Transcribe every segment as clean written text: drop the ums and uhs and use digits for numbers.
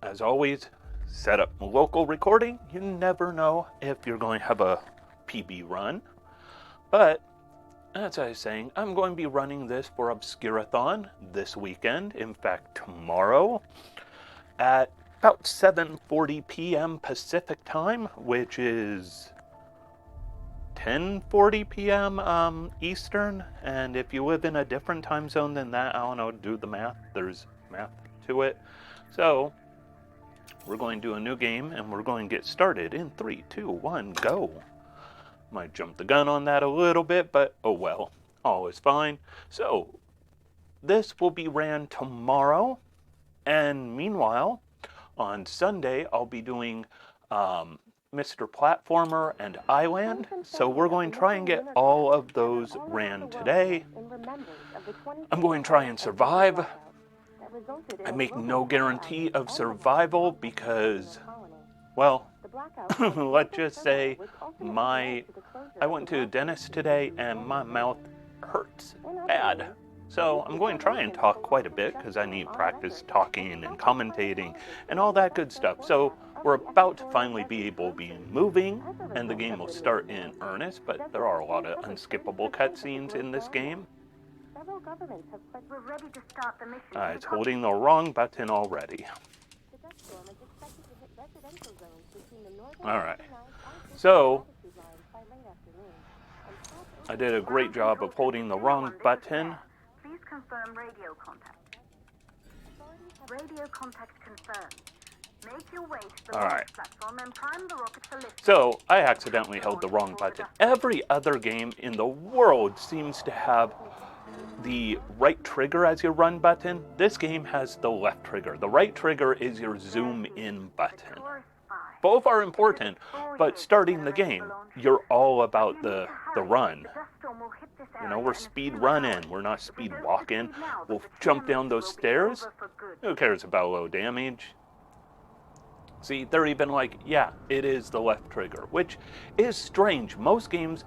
as always, set up local recording. You never know if you're going to have a PB run. But, as I was saying, I'm going to be running this for Obscurathon this weekend. In fact, tomorrow at about 7:40 p.m. Pacific time, which is 10:40 p.m. Eastern. And if you live in a different time zone than that, I don't know, do the math. There's math to it. So, we're going to do a new game, and we're going to get started in 3, 2, 1, go. Might jump the gun on that a little bit, but oh well, all is fine. So, this will be ran tomorrow, and meanwhile, on Sunday, I'll be doing Mr. Platformer and Island, so we're going to try and get all of those ran today. I'm going to try and survive. I make no guarantee of survival because, well, let's just say I went to a dentist today and my mouth hurts bad. So I'm going to try and talk quite a bit because I need practice talking and commentating and all that good stuff. So we're about to finally be able to be moving and the game will start in earnest, but there are a lot of unskippable cutscenes in this game. We're ready to start the mission. It's holding the wrong button already. Alright, so I did a great job of holding the wrong button. Please confirm radio contact. Radio contact confirmed. Make your way to the launch platform and prime the rocket for lift. So, I accidentally held the wrong button. Every other game in the world seems to have the right trigger as your run button. This game has the left trigger. The right trigger is your zoom in button. Both are important, but starting the game, you're all about the run. You know, we're speed running, we're not speed walking. We'll jump down those stairs. Who cares about low damage? See, they're even like, yeah, it is the left trigger, which is strange. Most games,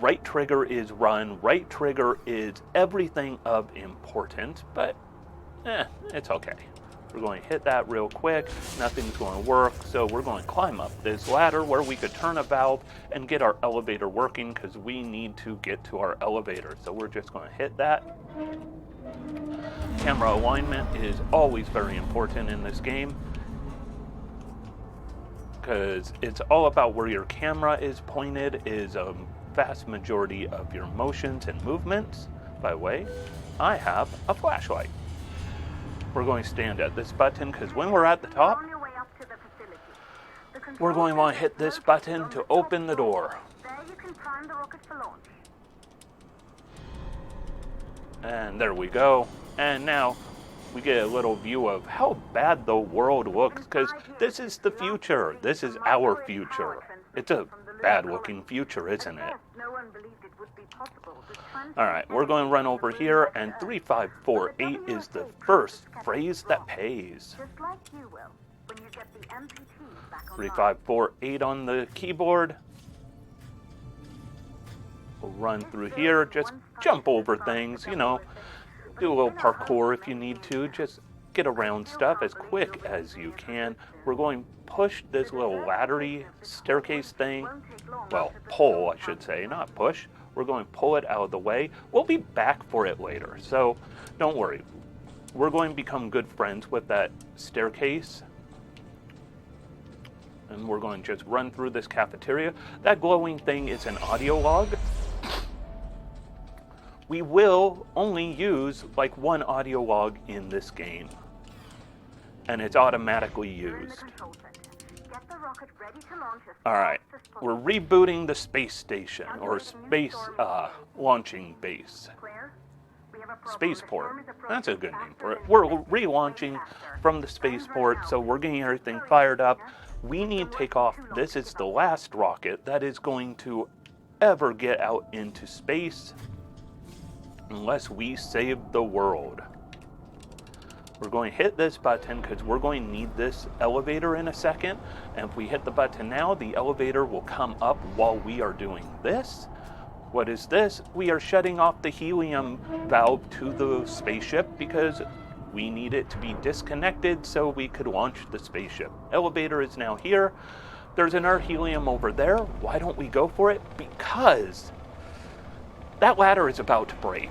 right trigger is run, right trigger is everything of importance, but it's okay. We're going to hit that real quick, nothing's going to work, so we're going to climb up this ladder where we could turn a valve and get our elevator working because we need to get to our elevator. So we're just going to hit that. Camera alignment is always very important in this game because it's all about where your camera is pointed is a vast majority of your motions and movements. By the way, I have a flashlight. We're going to stand at this button because when we're at the top, we're going to want to hit this button to open the door. There you can prime the rocket for launch. And there we go. And now we get a little view of how bad the world looks because this is the future. This is our future. It's a bad looking future, isn't it? Alright, we're going to run over here, and 3548 is the first phrase that pays. 3548 on the keyboard. We'll run through here, just jump over things, you know, do a little parkour if you need to, just get around stuff as quick as you can. We're going to push this little laddery staircase thing, well, pull I should say, not push. We're going to pull it out of the way. We'll be back for it later, so don't worry. We're going to become good friends with that staircase. And we're going to just run through this cafeteria. That glowing thing is an audio log. We will only use like one audio log in this game. And it's automatically used. Alright, we're rebooting the space station, or space launching base. Spaceport, that's a good name for it. We're relaunching from the spaceport, so we're getting everything fired up. We need to take off. This is the last rocket that is going to ever get out into space unless we save the world. We're going to hit this button because we're going to need this elevator in a second. And if we hit the button now, the elevator will come up while we are doing this. What is this? We are shutting off the helium valve to the spaceship because We need it to be disconnected so we could launch the spaceship. Elevator is now here. There's an helium over there. Why don't we go for it? Because that ladder is about to break.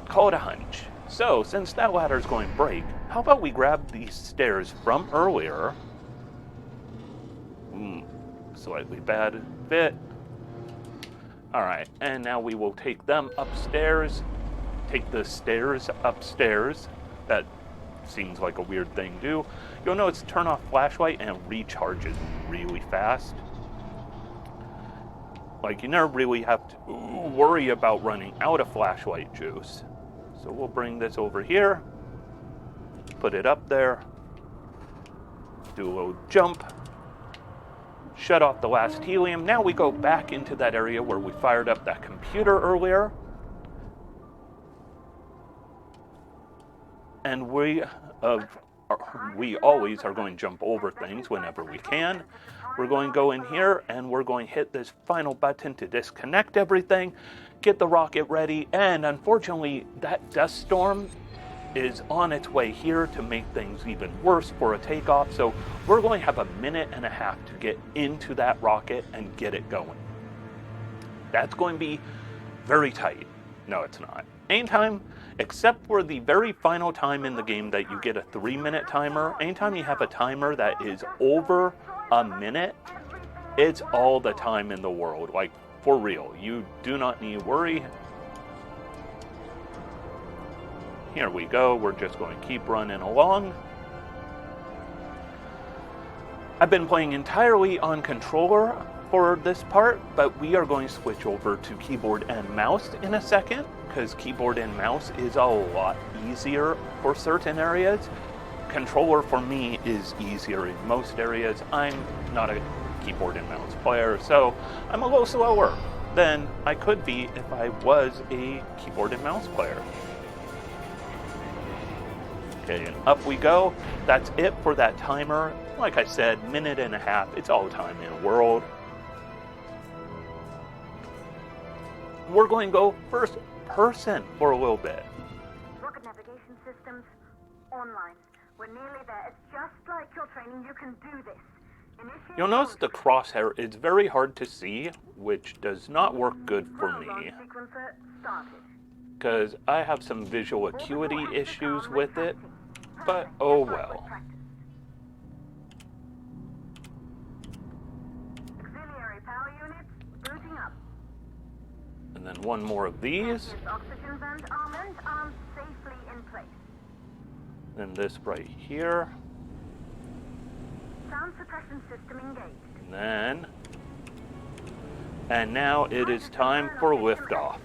Call it a hunch. So, since that ladder is going to break, how about we grab these stairs from earlier? Slightly bad fit. Alright, and now we will take them upstairs. Take the stairs upstairs. That seems like a weird thing to do. You'll notice turn off flashlight and it recharges really fast. Like, you never really have to worry about running out of flashlight juice. So we'll bring this over here. Put it up there. Do a little jump. Shut off the last helium. Now we go back into that area where we fired up that computer earlier. And we always are going to jump over things whenever we can. We're going to go in here and we're going to hit this final button to disconnect everything, get the rocket ready, and unfortunately that dust storm is on its way here to make things even worse for a takeoff, so we're going to have a minute and a half to get into that rocket and get it going. That's going to be very tight. No, it's not. Anytime, except for the very final time in the game that you get a 3-minute timer, anytime you have a timer that is over a minute, it's all the time in the world. Like, for real. You do not need to worry. Here we go. We're just going to keep running along. I've been playing entirely on controller for this part, but we are going to switch over to keyboard and mouse in a second, because keyboard and mouse is a lot easier for certain areas. Controller for me is easier in most areas. I'm not a keyboard and mouse player, so I'm a little slower than I could be if I was a keyboard and mouse player. Okay, and up we go. That's it for that timer. Like I said, minute and a half. It's all the time in the world. We're going to go first person for a little bit. Rocket navigation systems online. We're nearly there. It's just like your training. You can do this. Initiate You'll notice the crosshair is very hard to see, which does not work good for me, sequencer started. because I have some visual acuity issues with it, but oh well. Auxiliary power units booting up. And then one more of these, Oxygen vent arms safely in place. then this right here, Sound suppression system engaged. and now it is time for liftoff.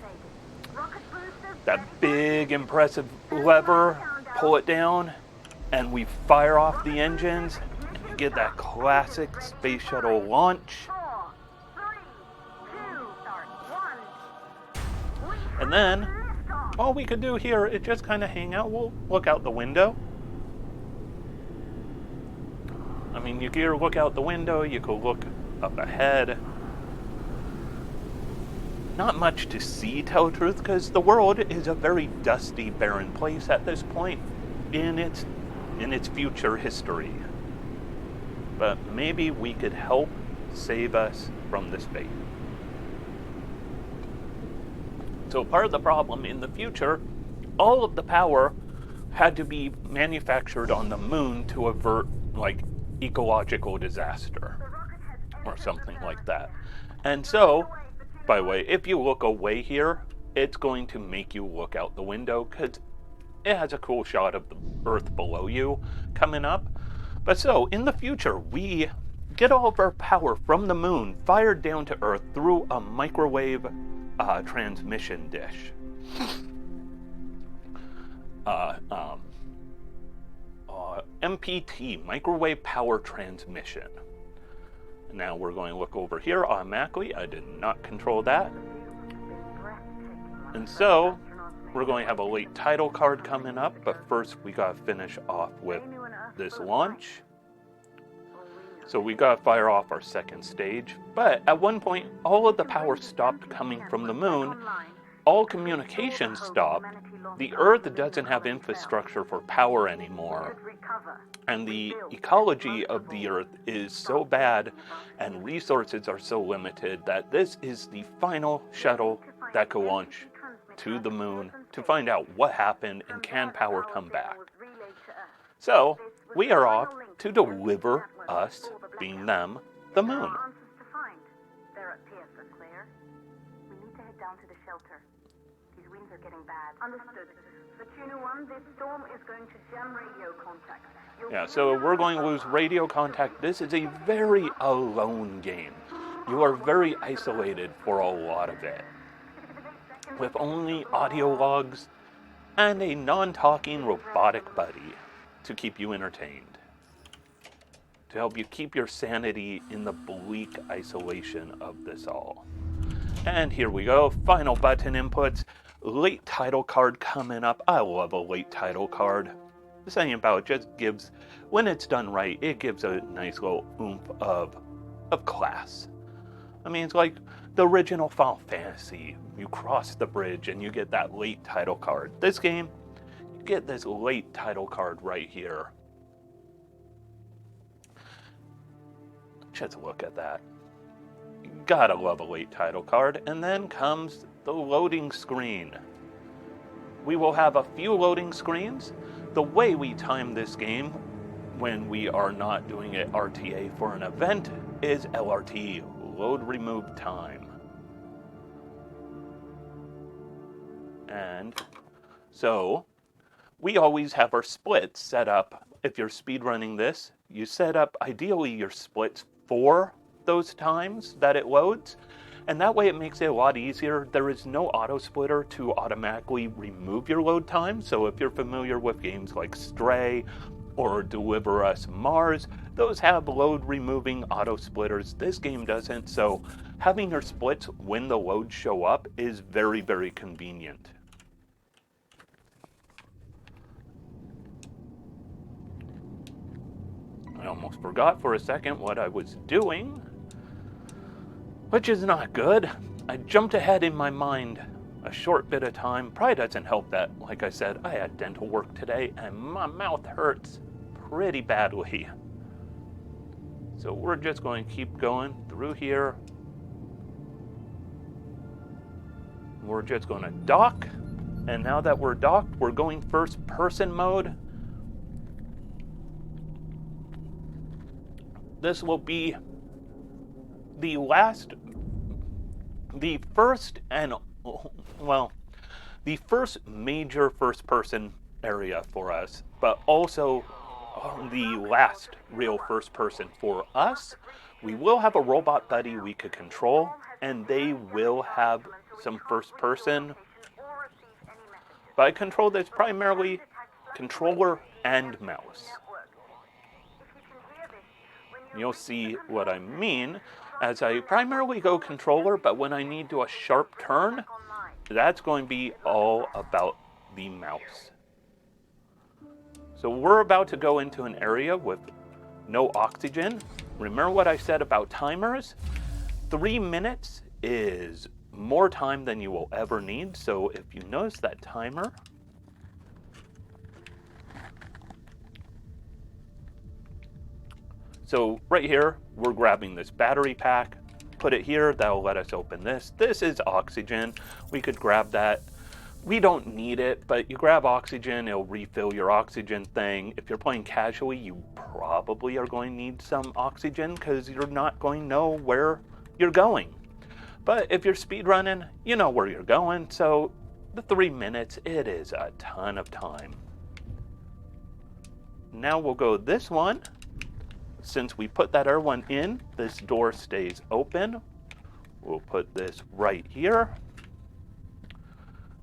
Rocket boosters That big impressive lever, pull it down, and we fire off the engines and get that classic space shuttle launch. 4, 3, 2, start 1. And then Liftoff. all we could do here is just kind of hang out. We'll look out the window. I mean, you could either look out the window, you could look up ahead. Not much to see, tell the truth, because the world is a very dusty, barren place at this point in its future history. But maybe we could help save us from this fate. So part of the problem in the future, all of the power had to be manufactured on the moon to avert, like, ecological disaster or something like that. And so, by the way, if you look away here, it's going to make you look out the window because it has a cool shot of the Earth below you coming up. But so, in the future, we get all of our power from the moon fired down to Earth through a microwave transmission dish. MPT, microwave power transmission. Now we're going to look over here automatically. I did not control that. And so, we're going to have a late title card coming up, but first we got to finish off with this launch. So we got to fire off our second stage. But at one point, all of the power stopped coming from the moon. All communications stopped, the Earth doesn't have infrastructure for power anymore, and the ecology of the Earth is so bad and resources are so limited that this is the final shuttle that can launch to the moon to find out what happened and can power come back. So, we are off to deliver us, being them, the moon. We need to head down to the shelter. These winds are getting bad. Understood. For Tuna 1, this storm is going to jam radio contact. Yeah, so we're going to lose radio contact. This is a very alone game. You are very isolated for a lot of it, with only audio logs and a non-talking robotic buddy to keep you entertained, to help you keep your sanity in the bleak isolation of this all. And here we go, final button inputs. Late title card coming up. I love a late title card. The saying about it just gives, when it's done right, it gives a nice little oomph of class. I mean, it's like the original Final Fantasy. You cross the bridge and you get that late title card. This game, you get this late title card right here. Just look at that. You gotta love a late title card. And then comes the loading screen. We will have a few loading screens. The way we time this game when we are not doing it RTA for an event is LRT, load remove time. And so we always have our splits set up. If you're speedrunning this, you set up ideally your splits for those times that it loads, and that way it makes it a lot easier. There is no auto splitter to automatically remove your load time. So if you're familiar with games like Stray or Deliver Us Mars, those have load removing auto splitters. This game doesn't, so having your splits when the loads show up is very, very convenient. I almost forgot for a second what I was doing, which is not good. I jumped ahead in my mind a short bit of time. Probably doesn't help that, like I said, I had dental work today and my mouth hurts pretty badly. So we're just going to keep going through here. We're just going to dock. And now that we're docked, we're going first person mode. This will be the first major first person area for us, but also the last real first person for us. We will have a robot buddy we could control, and they will have some first person. But I control this primarily controller and mouse. You'll see what I mean as I primarily go controller, but when I need to do a sharp turn, that's going to be all about the mouse. So we're about to go into an area with no oxygen. Remember what I said about timers? 3 minutes is more time than you will ever need. So if you notice that timer, so right here, we're grabbing this battery pack, put it here, that'll let us open this. This is oxygen. We could grab that. We don't need it, but you grab oxygen, it'll refill your oxygen thing. If you're playing casually, you probably are going to need some oxygen because you're not going to know where you're going. But if you're speedrunning, you know where you're going. So the 3 minutes, it is a ton of time. Now we'll go this one. Since we put that other one in, this door stays open. We'll put this right here.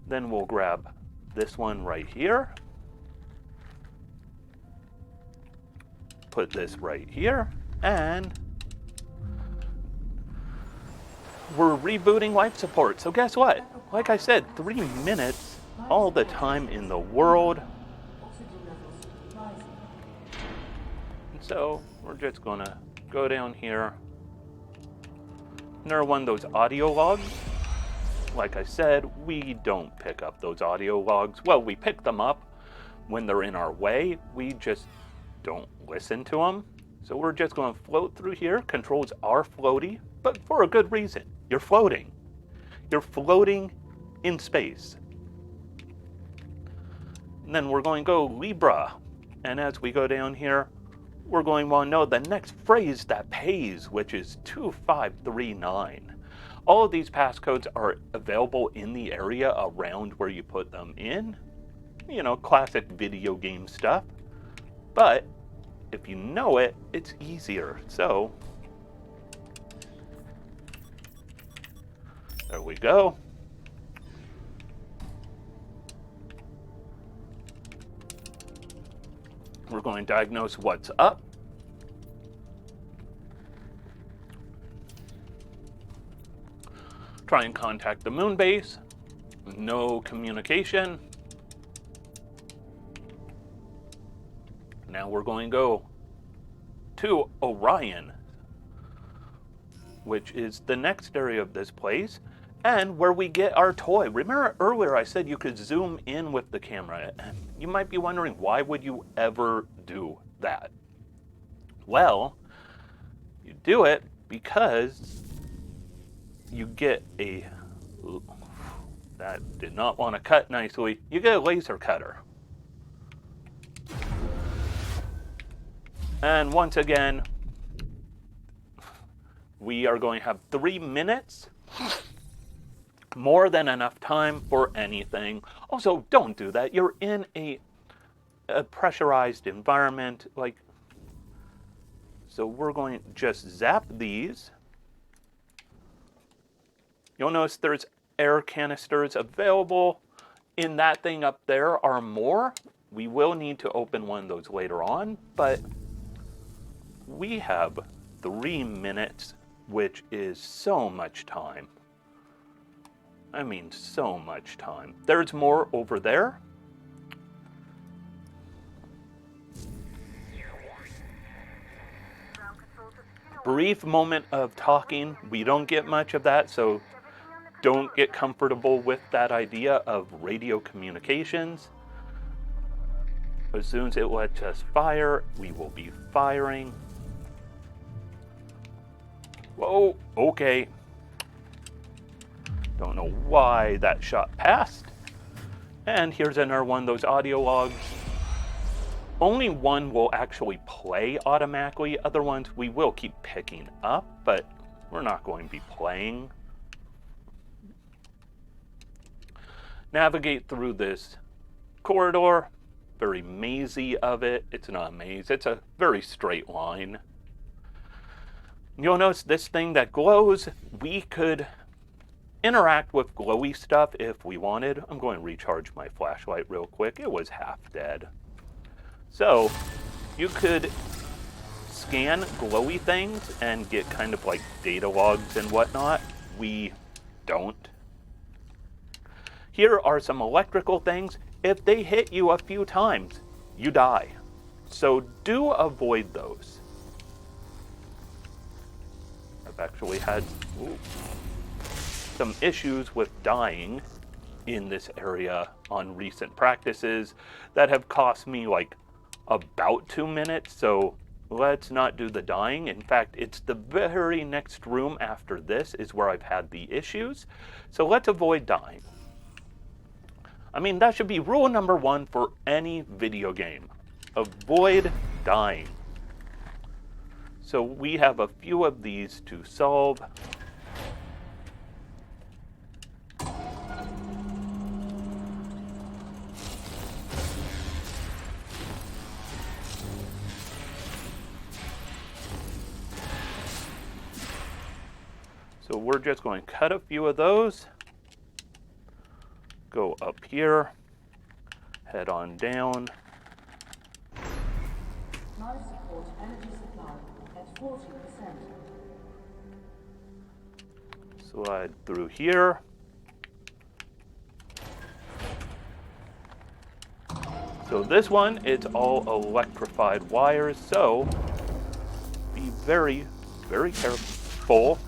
Then we'll grab this one right here. Put this right here. And we're rebooting life support. So guess what? Like I said, 3 minutes, all the time in the world. And so we're just gonna go down here. Another one of those audio logs. like I said, we don't pick up those audio logs. Well, we pick them up when they're in our way. We just don't listen to them. So we're just going to float through here. Controls are floaty, but for a good reason. You're floating. You're floating in space. And then we're going to go Libra. And as we go down here, we're going to want to know the next phrase that pays, which is 2539. All of these passcodes are available in the area around where you put them in. You know, classic video game stuff. But if you know it, it's easier. So, there we go. We're going to diagnose what's up. Try and contact the moon base. No communication. Now we're going to go to Orion, which is the next area of this place, and where we get our toy. Remember earlier I said you could zoom in with the camera. You might be wondering, why would you ever do that? Well, you do it because you get a... That did not want to cut nicely. You get a laser cutter. And once again, we are going to have 3 minutes. More than enough time for anything. Also, don't do that. You're in a pressurized environment. So we're going to just zap these. You'll notice there's air canisters available. In that thing up there are more. We will need to open one of those later on, but we have 3 minutes, which is so much time. I mean, so much time. There's more over there. Brief moment of talking. We don't get much of that, so don't get comfortable with that idea of radio communications. As soon as it lets us fire, we will be firing. Whoa, okay. Don't know why that shot passed. And here's another one of those audio logs. Only one will actually play automatically. Other ones we will keep picking up, but we're not going to be playing. Navigate through this corridor. Very mazy of it. It's not a maze. It's a very straight line. You'll notice this thing that glows, we could interact with glowy stuff if we wanted. I'm going to recharge my flashlight real quick. It was half dead. So, you could scan glowy things and get kind of like data logs and whatnot. We don't. Here are some electrical things. If they hit you a few times, you die. So do avoid those. I've actually had some issues with dying in this area on recent practices that have cost me like about 2 minutes, so let's not do the dying. In fact, it's the very next room after this is where I've had the issues, so let's avoid dying. I mean, that should be rule number 1 for any video game. Avoid dying. So we have a few of these to solve. So we're just going to cut a few of those. Go up here. Head on down. Life support energy supply at 40%. Slide through here. So this one, it's all electrified wires, so be very, very careful.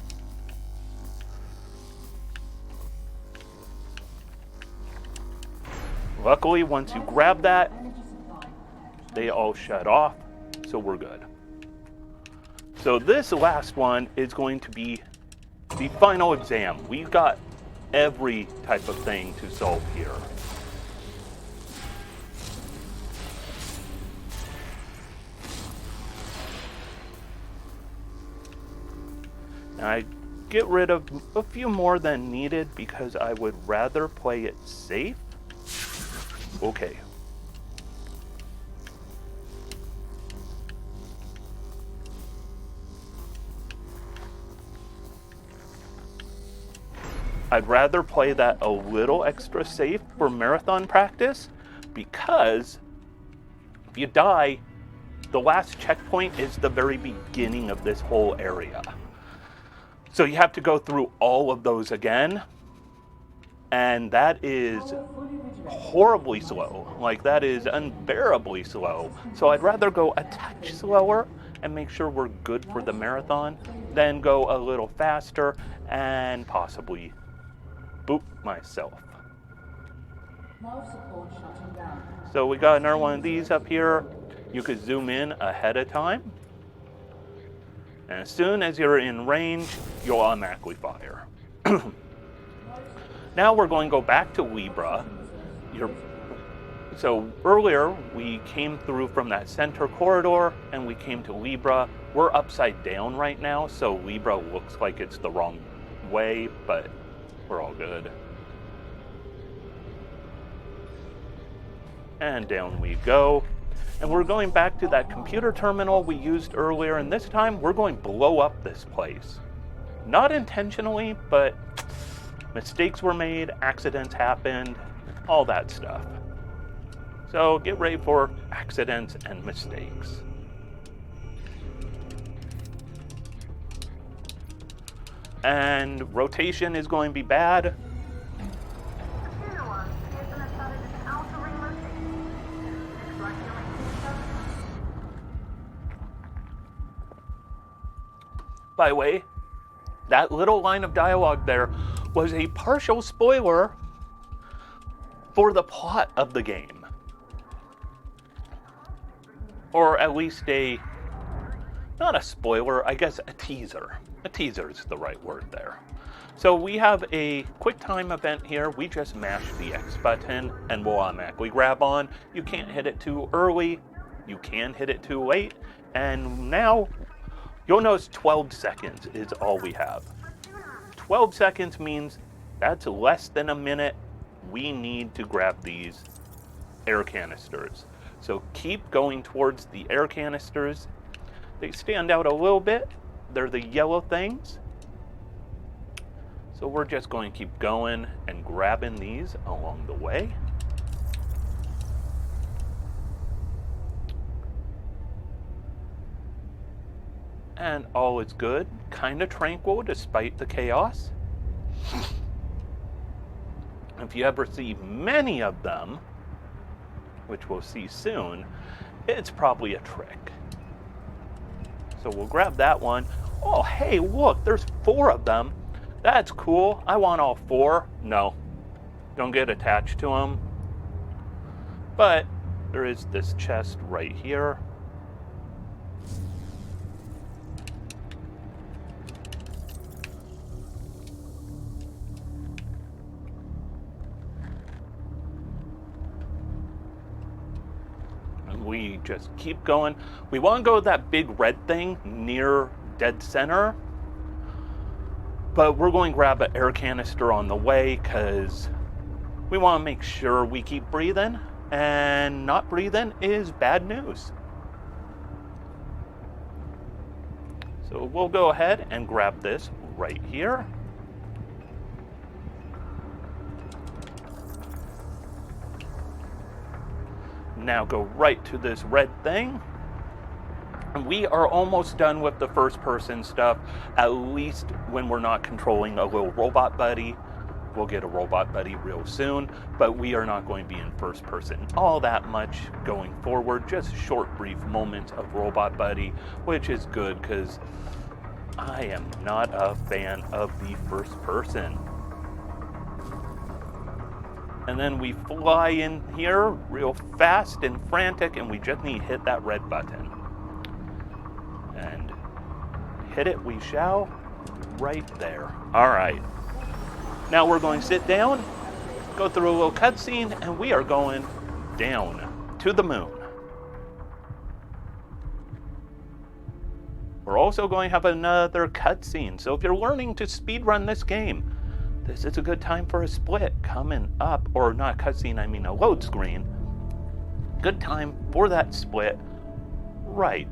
Luckily, once you grab that, Energy supply at they all shut off, so we're good. So this last one is going to be the final exam. We've got every type of thing to solve here. Now I get rid of a few more than needed because I would rather play it safe. Okay. I'd rather play that a little extra safe for marathon practice because if you die, the last checkpoint is the very beginning of this whole area. So you have to go through all of those again, and that is horribly slow. Like, that is unbearably slow. So I'd rather go a touch slower and make sure we're good for the marathon than go a little faster and possibly boop myself. life support shutting down. So we got another one of these up here. You could zoom in ahead of time. And as soon as you're in range, you'll automatically fire. Now we're going to go back to Libra. So earlier we came through from that center corridor and we came to Libra. We're upside down right now, so Libra looks like it's the wrong way, but we're all good. And down we go. And we're going back to that computer terminal we used earlier, and this time we're going to blow up this place. Not intentionally, but mistakes were made, accidents happened, all that stuff. So get ready for accidents and mistakes. And rotation is going to be bad. Computer 1, here's an started an outer ring rotation. Looks like you're making adjustments. By the way, that little line of dialogue there was a partial spoiler for the plot of the game. Or at least not a spoiler, I guess a teaser. A teaser is the right word there. So we have a quick time event here. We just mash the X button and we'll automatically grab on. You can't hit it too early. You can hit it too late. And now you'll notice 12 seconds is all we have. 12 seconds means that's less than a minute. We need to grab these air canisters. So keep going towards the air canisters. They stand out a little bit. They're the yellow things. So we're just going to keep going and grabbing these along the way. And all is good, kind of tranquil despite the chaos. If you ever see many of them, which we'll see soon, it's probably a trick. So we'll grab that one. Oh, hey, look, there's 4 of them. That's cool. I want all 4. No, don't get attached to them. But there is this chest right here. We just keep going. We want to go to that big red thing near dead center, but we're going to grab an air canister on the way because we want to make sure we keep breathing, and not breathing is bad news. So we'll go ahead and grab this right here. Now go right to this red thing. And we are almost done with the first person stuff, at least when we're not controlling a little robot buddy. We'll get a robot buddy real soon, but we are not going to be in first person all that much going forward. Just short, brief moments of robot buddy, which is good because I am not a fan of the first person. And then we fly in here real fast and frantic, and we just need to hit that red button. And hit it we shall, right there. All right. Now we're going to sit down, go through a little cutscene, and we are going down to the moon. We're also going to have another cutscene, so if you're learning to speedrun this game, this is a good time for a split coming up, or not a cutscene, I mean a load screen. Good time for that split right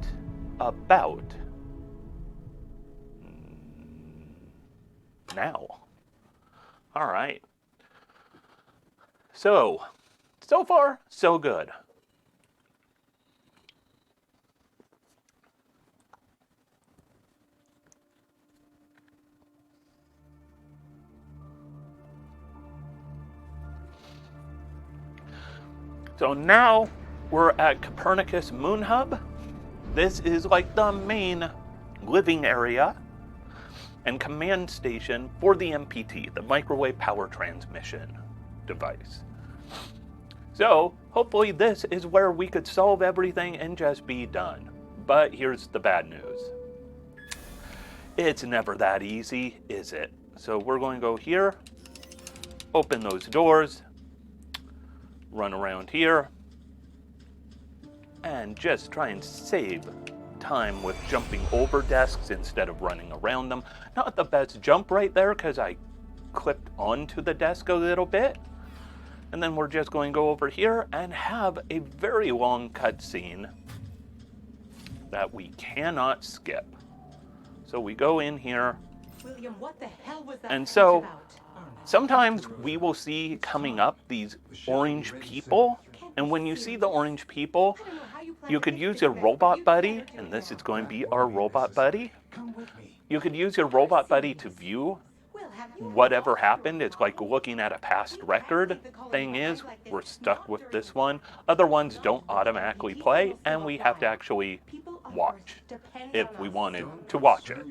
about now. All right. So far, so good. So now we're at Copernicus Moon Hub. This is like the main living area and command station for the MPT, the Microwave Power Transmission device. So hopefully this is where we could solve everything and just be done. But here's the bad news. It's never that easy, is it? So we're going to go here, open those doors, run around here, and just try and save time with jumping over desks instead of running around them. Not the best jump right there because I clipped onto the desk a little bit. And then we're just going to go over here and have a very long cutscene that we cannot skip. So we go in here, William, what the hell was that and so about? sometimes we will see coming up these orange people, and when you see the orange people, you could use your robot buddy, and this is going to be our robot buddy. You could use your robot buddy to view whatever happened. It's like looking at a past record. Thing is, we're stuck with this one. Other ones don't automatically play, and we have to actually watch if we wanted to watch it.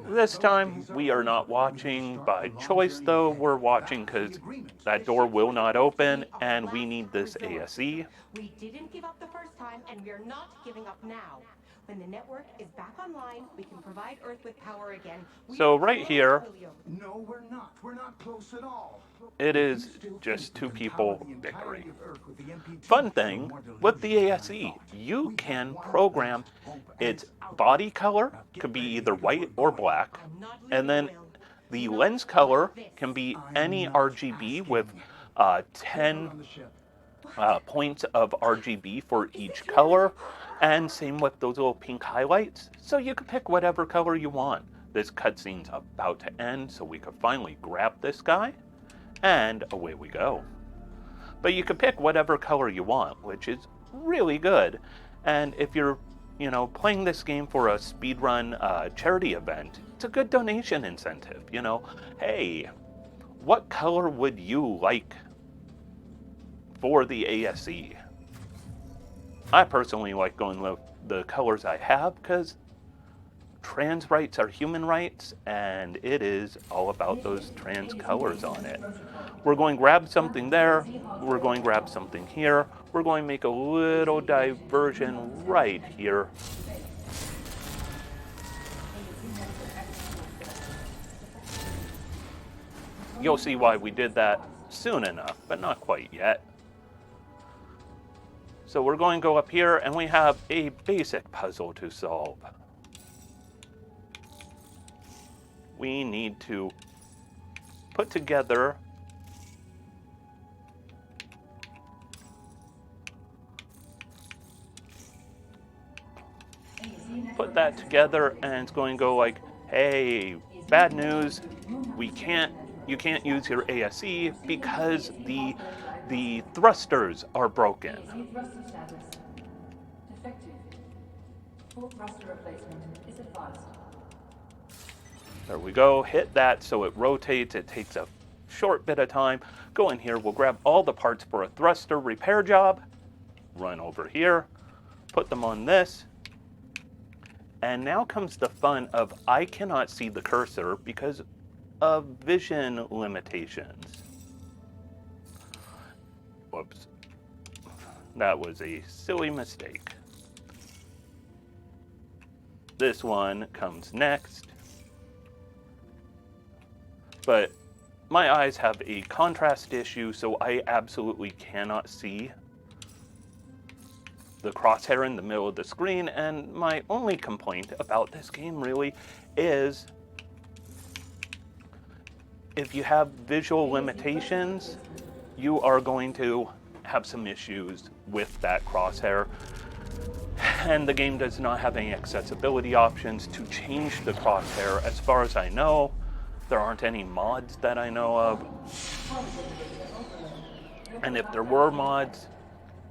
This time, we are not watching by choice, though. We're watching because that door will not open, and we need this ASE. We didn't give up the first time, and we're not giving up now. When the network is back online, we can provide Earth with power again. So right here, No, we're not. We're not close at all. it is just two people bickering. Fun thing with the ASE, you can program its body color, could be either white or black, and then the lens color can be any RGB with 10 points of RGB for each color, and same with those little pink highlights. So you can pick whatever color you want. This cutscene's about to end, so we could finally grab this guy, and away we go. But you can pick whatever color you want, which is really good. And if you're, playing this game for a speedrun charity event, it's a good donation incentive. Hey, what color would you like for the ASE? I personally like going with the colors I have because trans rights are human rights, and it is all about those trans colors on it. We're going to grab something there. We're going to grab something here. We're going to make a little diversion right here. You'll see why we did that soon enough, but not quite yet. So we're going to go up here, and we have a basic puzzle to solve. We need to put together that together, and it's going to go like, hey, bad news, you can't use your ASE because the thrusters are broken. Thrust established. Defective. Full thruster replacement is advised. There we go. Hit that so it rotates. It takes a short bit of time. Go in here. We'll grab all the parts for a thruster repair job. Run over here. Put them on this. And now comes the fun of I cannot see the cursor because of vision limitations. Whoops. That was a silly mistake. This one comes next. But my eyes have a contrast issue, so I absolutely cannot see the crosshair in the middle of the screen, and my only complaint about this game really is if you have visual limitations, you are going to have some issues with that crosshair. And the game does not have any accessibility options to change the crosshair. As far as I know, there aren't any mods that I know of. And if there were mods,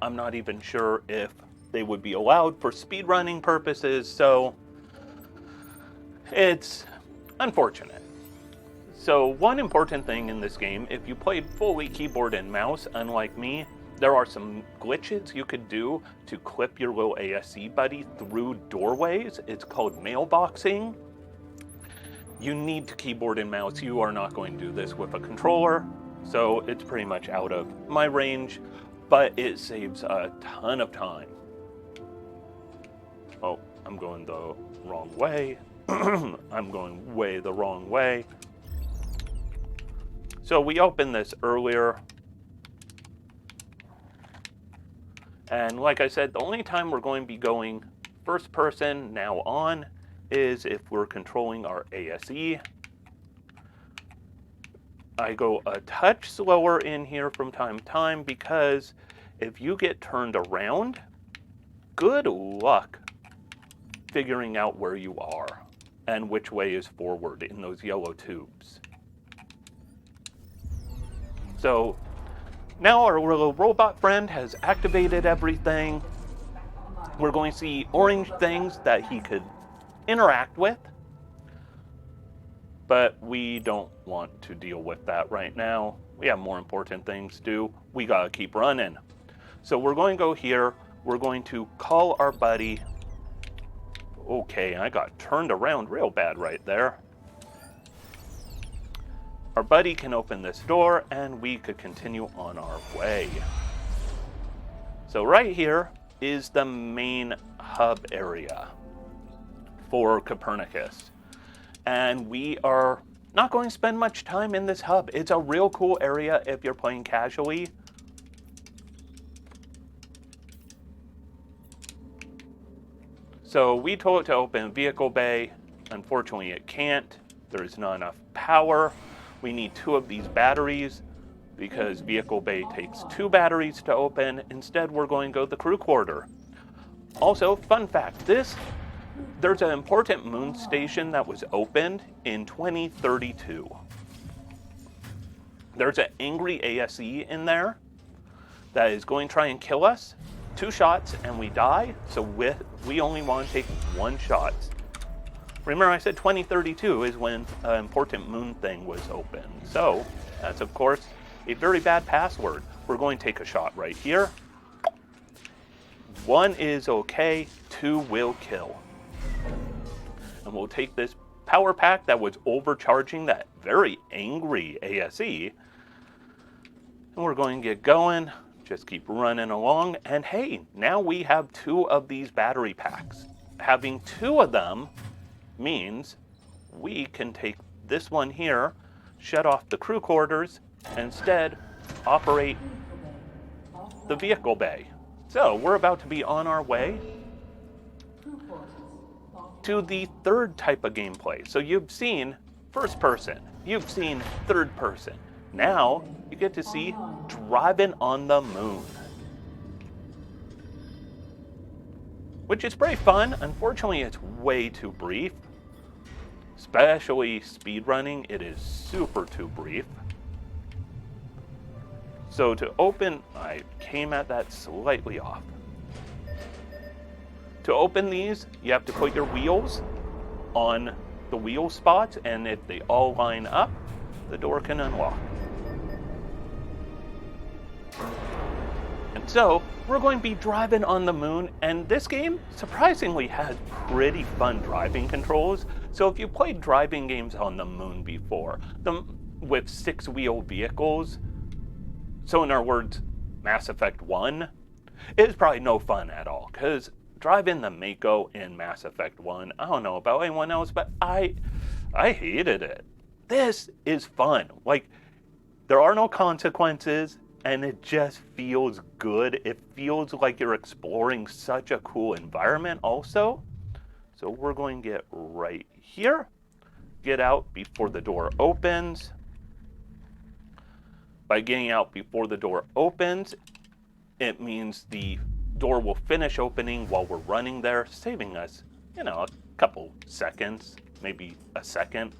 I'm not even sure if they would be allowed for speedrunning purposes, so it's unfortunate. So one important thing in this game, if you played fully keyboard and mouse, unlike me, there are some glitches you could do to clip your little ASC buddy through doorways. It's called mailboxing. You need to keyboard and mouse. You are not going to do this with a controller, so it's pretty much out of my range, but it saves a ton of time. Oh, I'm going the wrong way. I'm going way the wrong way. So we opened this earlier. And like I said, the only time we're going to be going first person now on is if we're controlling our ASE. I go a touch slower in here from time to time because if you get turned around, good luck figuring out where you are and which way is forward in those yellow tubes. So now our little robot friend has activated everything. We're going to see orange things that he could interact with, but we don't want to deal with that right now. We have more important things to do. We gotta keep running. So we're going to go here. We're going to call our buddy. Okay, I got turned around real bad right there. Our buddy can open this door and we could continue on our way. So right here is the main hub area for Copernicus. And we are not going to spend much time in this hub. It's a real cool area if you're playing casually. So we told it to open vehicle bay. Unfortunately, it can't. There's not enough power. We need 2 of these batteries because vehicle bay takes 2 batteries to open. Instead, we're going to go to the crew quarter. Also, fun fact, there's an important moon station that was opened in 2032. There's an angry ASE in there that is going to try and kill us. 2 shots and we die, so we only want to take 1 shot. Remember I said 2032 is when an important moon thing was opened. So that's of course a very bad password. We're going to take a shot right here. 1 is okay, 2 will kill. And we'll take this power pack that was overcharging that very angry ASE. And we're going to get going. Just keep running along. And hey, now we have 2 of these battery packs. Having 2 of them means we can take this one here, shut off the crew quarters, and instead operate the vehicle bay. So we're about to be on our way to the 3rd type of gameplay. So you've seen first person, you've seen 3rd person. Now you get to see driving on the moon, which is pretty fun. Unfortunately, it's way too brief. Especially speedrunning, it is super too brief. So to open, I came at that slightly off. To open these, you have to put your wheels on the wheel spots, and if they all line up, the door can unlock. And so, we're going to be driving on the moon, and this game surprisingly has pretty fun driving controls. So if you played driving games on the moon before, with 6-wheel vehicles, so in other words, Mass Effect 1, it's probably no fun at all. Because driving the Mako in Mass Effect 1, I don't know about anyone else, but I hated it. This is fun. Like, there are no consequences, and it just feels good. It feels like you're exploring such a cool environment also. So we're going to get right here. Get out before the door opens. By getting out before the door opens, it means the door will finish opening while we're running there, saving us, a couple seconds, maybe a second.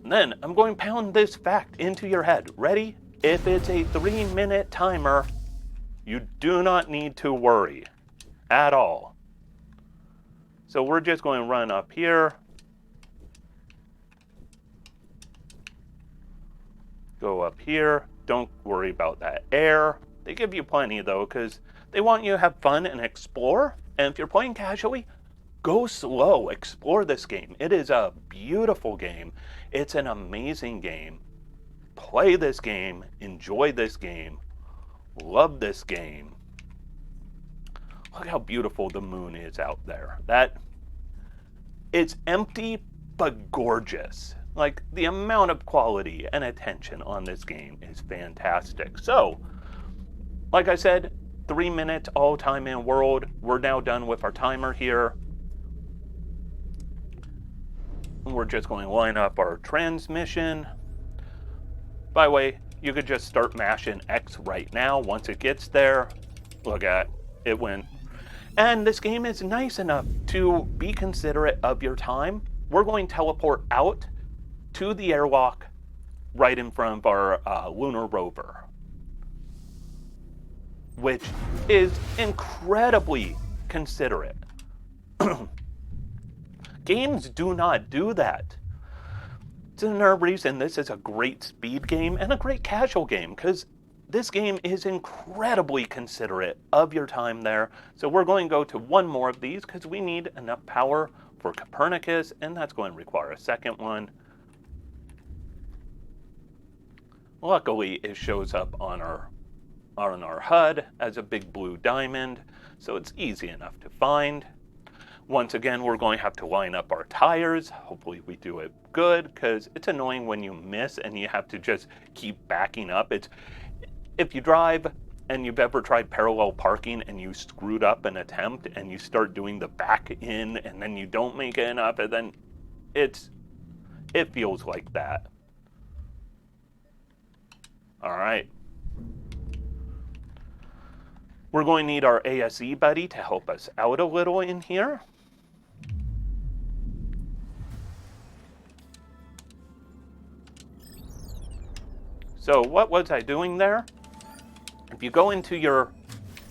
And then I'm going to pound this fact into your head. Ready? If it's a 3-minute timer, you do not need to worry at all. So we're just going to run up here. Go up here. Don't worry about that air. They give you plenty though, because they want you to have fun and explore. And if you're playing casually, go slow. Explore this game. It is a beautiful game. It's an amazing game. Play this game. Enjoy this game. Love this game. Look how beautiful the moon is out there. It's empty but gorgeous. Like, the amount of quality and attention on this game is fantastic. So, like I said, 3 minutes all time in world. We're now done with our timer here. We're just going to line up our transmission. By the way, you could just start mashing X right now. Once it gets there, look at it went. And this game is nice enough to be considerate of your time. We're going to teleport out to the airlock right in front of our lunar rover, which is incredibly considerate. Games do not do that. It's another reason this is a great speed game and a great casual game, because this game is incredibly considerate of your time there. So we're going to go to one more of these because we need enough power for Copernicus, and that's going to require a second one. Luckily, it shows up on our HUD as a big blue diamond, so it's easy enough to find. Once again, we're going to have to line up our tires. Hopefully we do it good, because it's annoying when you miss and you have to just keep backing up. If you drive and you've ever tried parallel parking and you screwed up an attempt and you start doing the back in and then you don't make it enough, and then it feels like that. All right. We're going to need our ASE buddy to help us out a little in here. So what was I doing there? If you go into your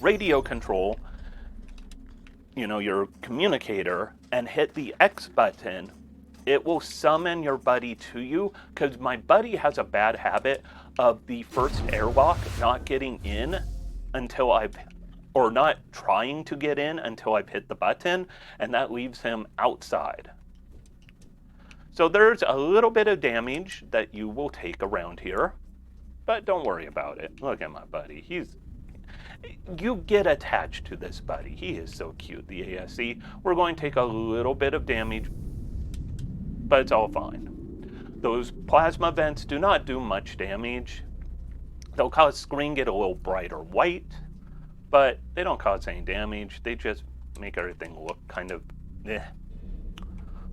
radio control, your communicator, and hit the X button, it will summon your buddy to you, because my buddy has a bad habit of the first airlock not getting in until or not trying to get in until I've hit the button, and that leaves him outside. So there's a little bit of damage that you will take around here, but don't worry about it. Look at my buddy. You get attached to this buddy. He is so cute, the ASE. We're going to take a little bit of damage, but it's all fine. Those plasma vents do not do much damage. They'll cause screen get a little brighter white, but they don't cause any damage. They just make everything look kind of eh.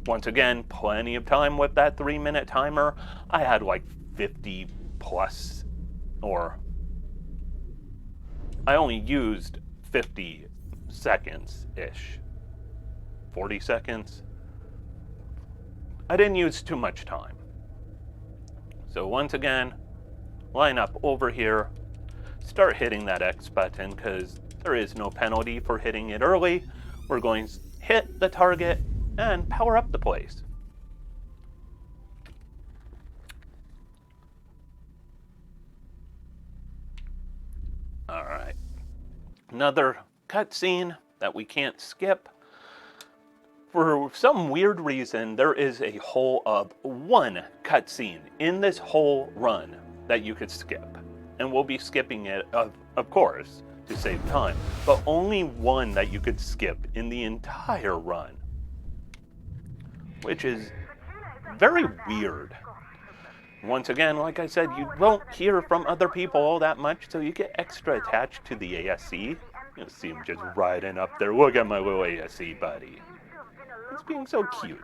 Once again, plenty of time with that 3-minute timer. I had like 50 plus, or I only used 50 seconds-ish. 40 seconds. I didn't use too much time. So once again, line up over here. Start hitting that X button, because there is no penalty for hitting it early. We're going to hit the target and power up the place. All right. Another cutscene that we can't skip. For some weird reason, there is a whole of one cutscene in this whole run. that you could skip. And we'll be skipping it, of course, to save time. But only one that you could skip in the entire run. Which is very weird. Once again, like I said, you won't hear from other people all that much, so you get extra attached to the ASC. You'll see him just riding up there. Look at my little ASC buddy. He's being so cute.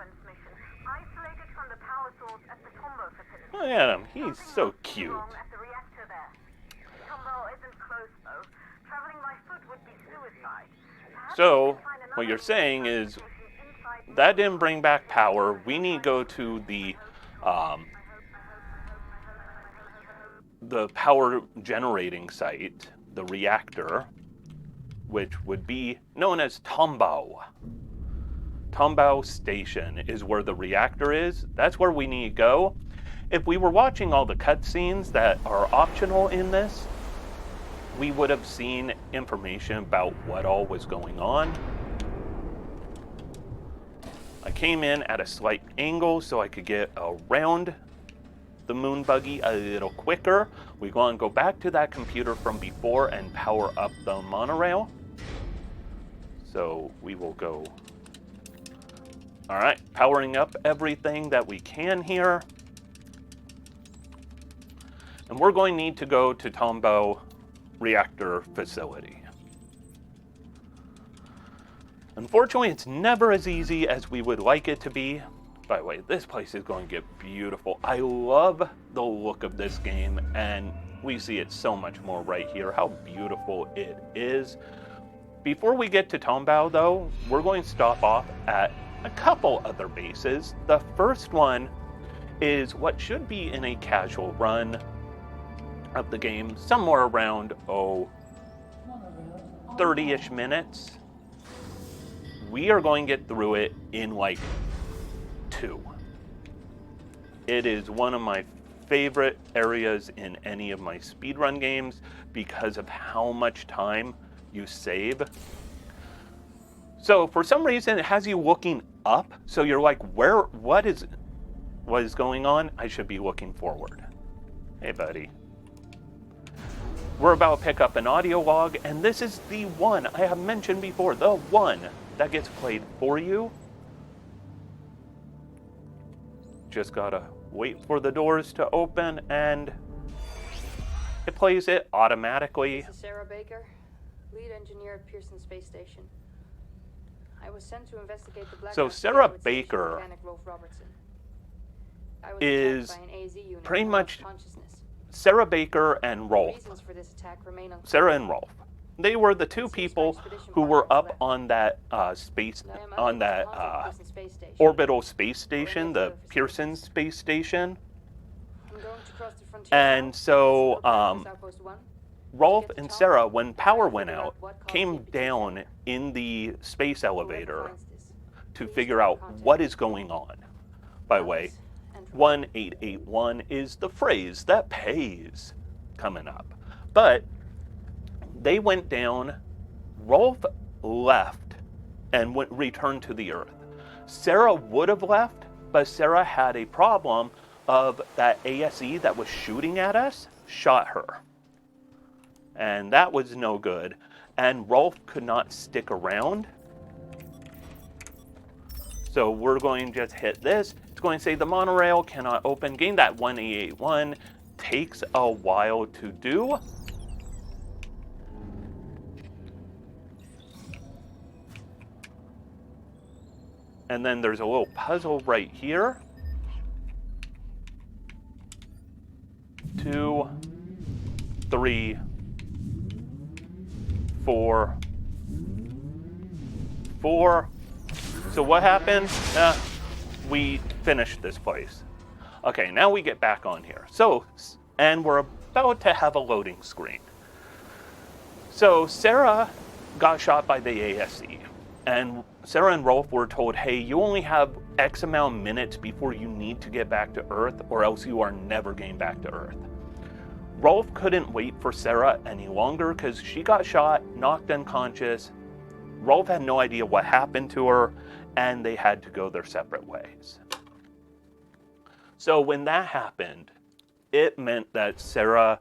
Look at him. He's so cute. So, what you're saying is, that didn't bring back power. We need to go to the power generating site, the reactor, which would be known as Tombao. Tombao Station is where the reactor is. That's where we need to go. If we were watching all the cutscenes that are optional in this, we would have seen information about what all was going on. I came in at a slight angle so I could get around the moon buggy a little quicker. We're going to go back to that computer from before and power up the monorail. So we will go. All right, powering up everything that we can here. And we're going to need to go to Tombao reactor facility. Unfortunately, it's never as easy as we would like it to be. By the way, this place is going to get beautiful. I love the look of this game, and we see it so much more right here, how beautiful it is. Before we get to Tombao, though, we're going to stop off at a couple other bases. The first one is what should be in a casual run of the game, somewhere around, 30-ish minutes. We are going to get through it in like 2. It is one of my favorite areas in any of my speedrun games because of how much time you save. So for some reason it has you looking up, so you're like, what is going on? I should be looking forward. Hey buddy. We're about to pick up an audio log, and this is the one I have mentioned before, the one that gets played for you. Just gotta wait for the doors to open, and it plays it automatically. This is Sarah Baker, lead engineer at Pearson Space Station. I was sent to investigate the black. So Sarah Baker is pretty much Sarah Baker and Rolf. Sarah and Rolf. They were the two people who were up on that orbital space station, the Pearson space station. And so Rolf and Sarah, when power went out, came down in the space elevator to figure out what is going on. By the way, 1881 is the phrase that pays coming up. But they went down, Rolf left and returned to the Earth. Sarah would have left, but Sarah had a problem of that ASE that was shooting at us, shot her. And that was no good. And Rolf could not stick around. So we're going to just hit this. It's going to say the monorail cannot open. Getting that 1881 takes a while to do. And then there's a little puzzle right here. 2, 3, 4. So what happened? We finished this place. Okay, now we get back on here. So, and we're about to have a loading screen. So Sarah got shot by the ASE, and Sarah and Rolf were told, hey, you only have X amount of minutes before you need to get back to Earth, or else you are never getting back to Earth. Rolf couldn't wait for Sarah any longer because she got shot, knocked unconscious. Rolf had no idea what happened to her, and they had to go their separate ways. So when that happened, it meant that Sarah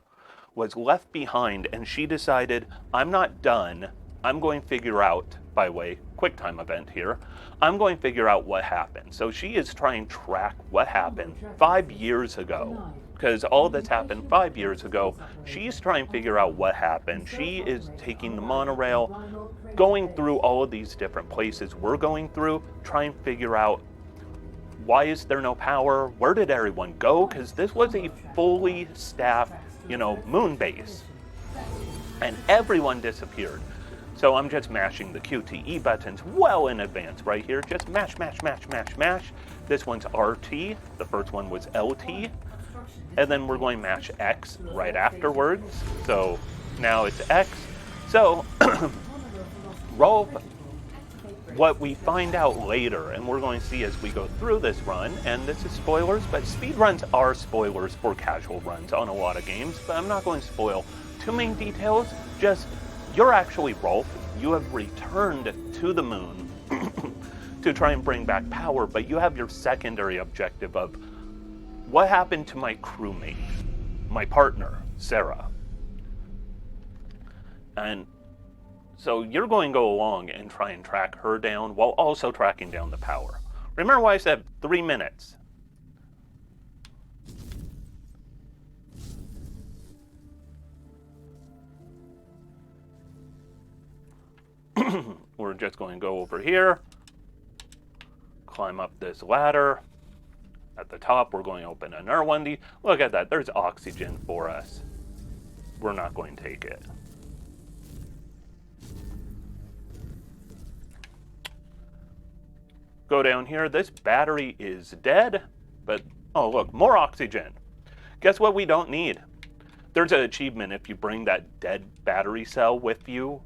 was left behind, and she decided, I'm not done. I'm going to figure out, by the way, quick time event here, I'm going to figure out what happened. So she is trying to track what happened 5 years ago, because all this happened 5 years ago. She's trying to figure out what happened. She is taking the monorail, going through all of these different places we're going through, trying to figure out, why is there no power? Where did everyone go? Because this was a fully staffed, moon base. And everyone disappeared. So I'm just mashing the QTE buttons well in advance right here. Just mash, mash, mash, mash, mash. This one's RT. The first one was LT. And then we're going to mash X right afterwards. So now it's X. So what we find out later, and we're going to see as we go through this run, and this is spoilers, but speed runs are spoilers for casual runs on a lot of games, but I'm not going to spoil too many details. Just, you're actually Rolf. You have returned to the moon to try and bring back power, but you have your secondary objective of what happened to my crewmate, my partner, Sarah. And so you're going to go along and try and track her down while also tracking down the power. Remember why I said 3 minutes? We're just going to go over here, climb up this ladder. At the top, we're going to open another one. Look at that, there's oxygen for us. We're not going to take it. Go down here. This battery is dead, but oh look, more oxygen. Guess what we don't need? There's an achievement if you bring that dead battery cell with you.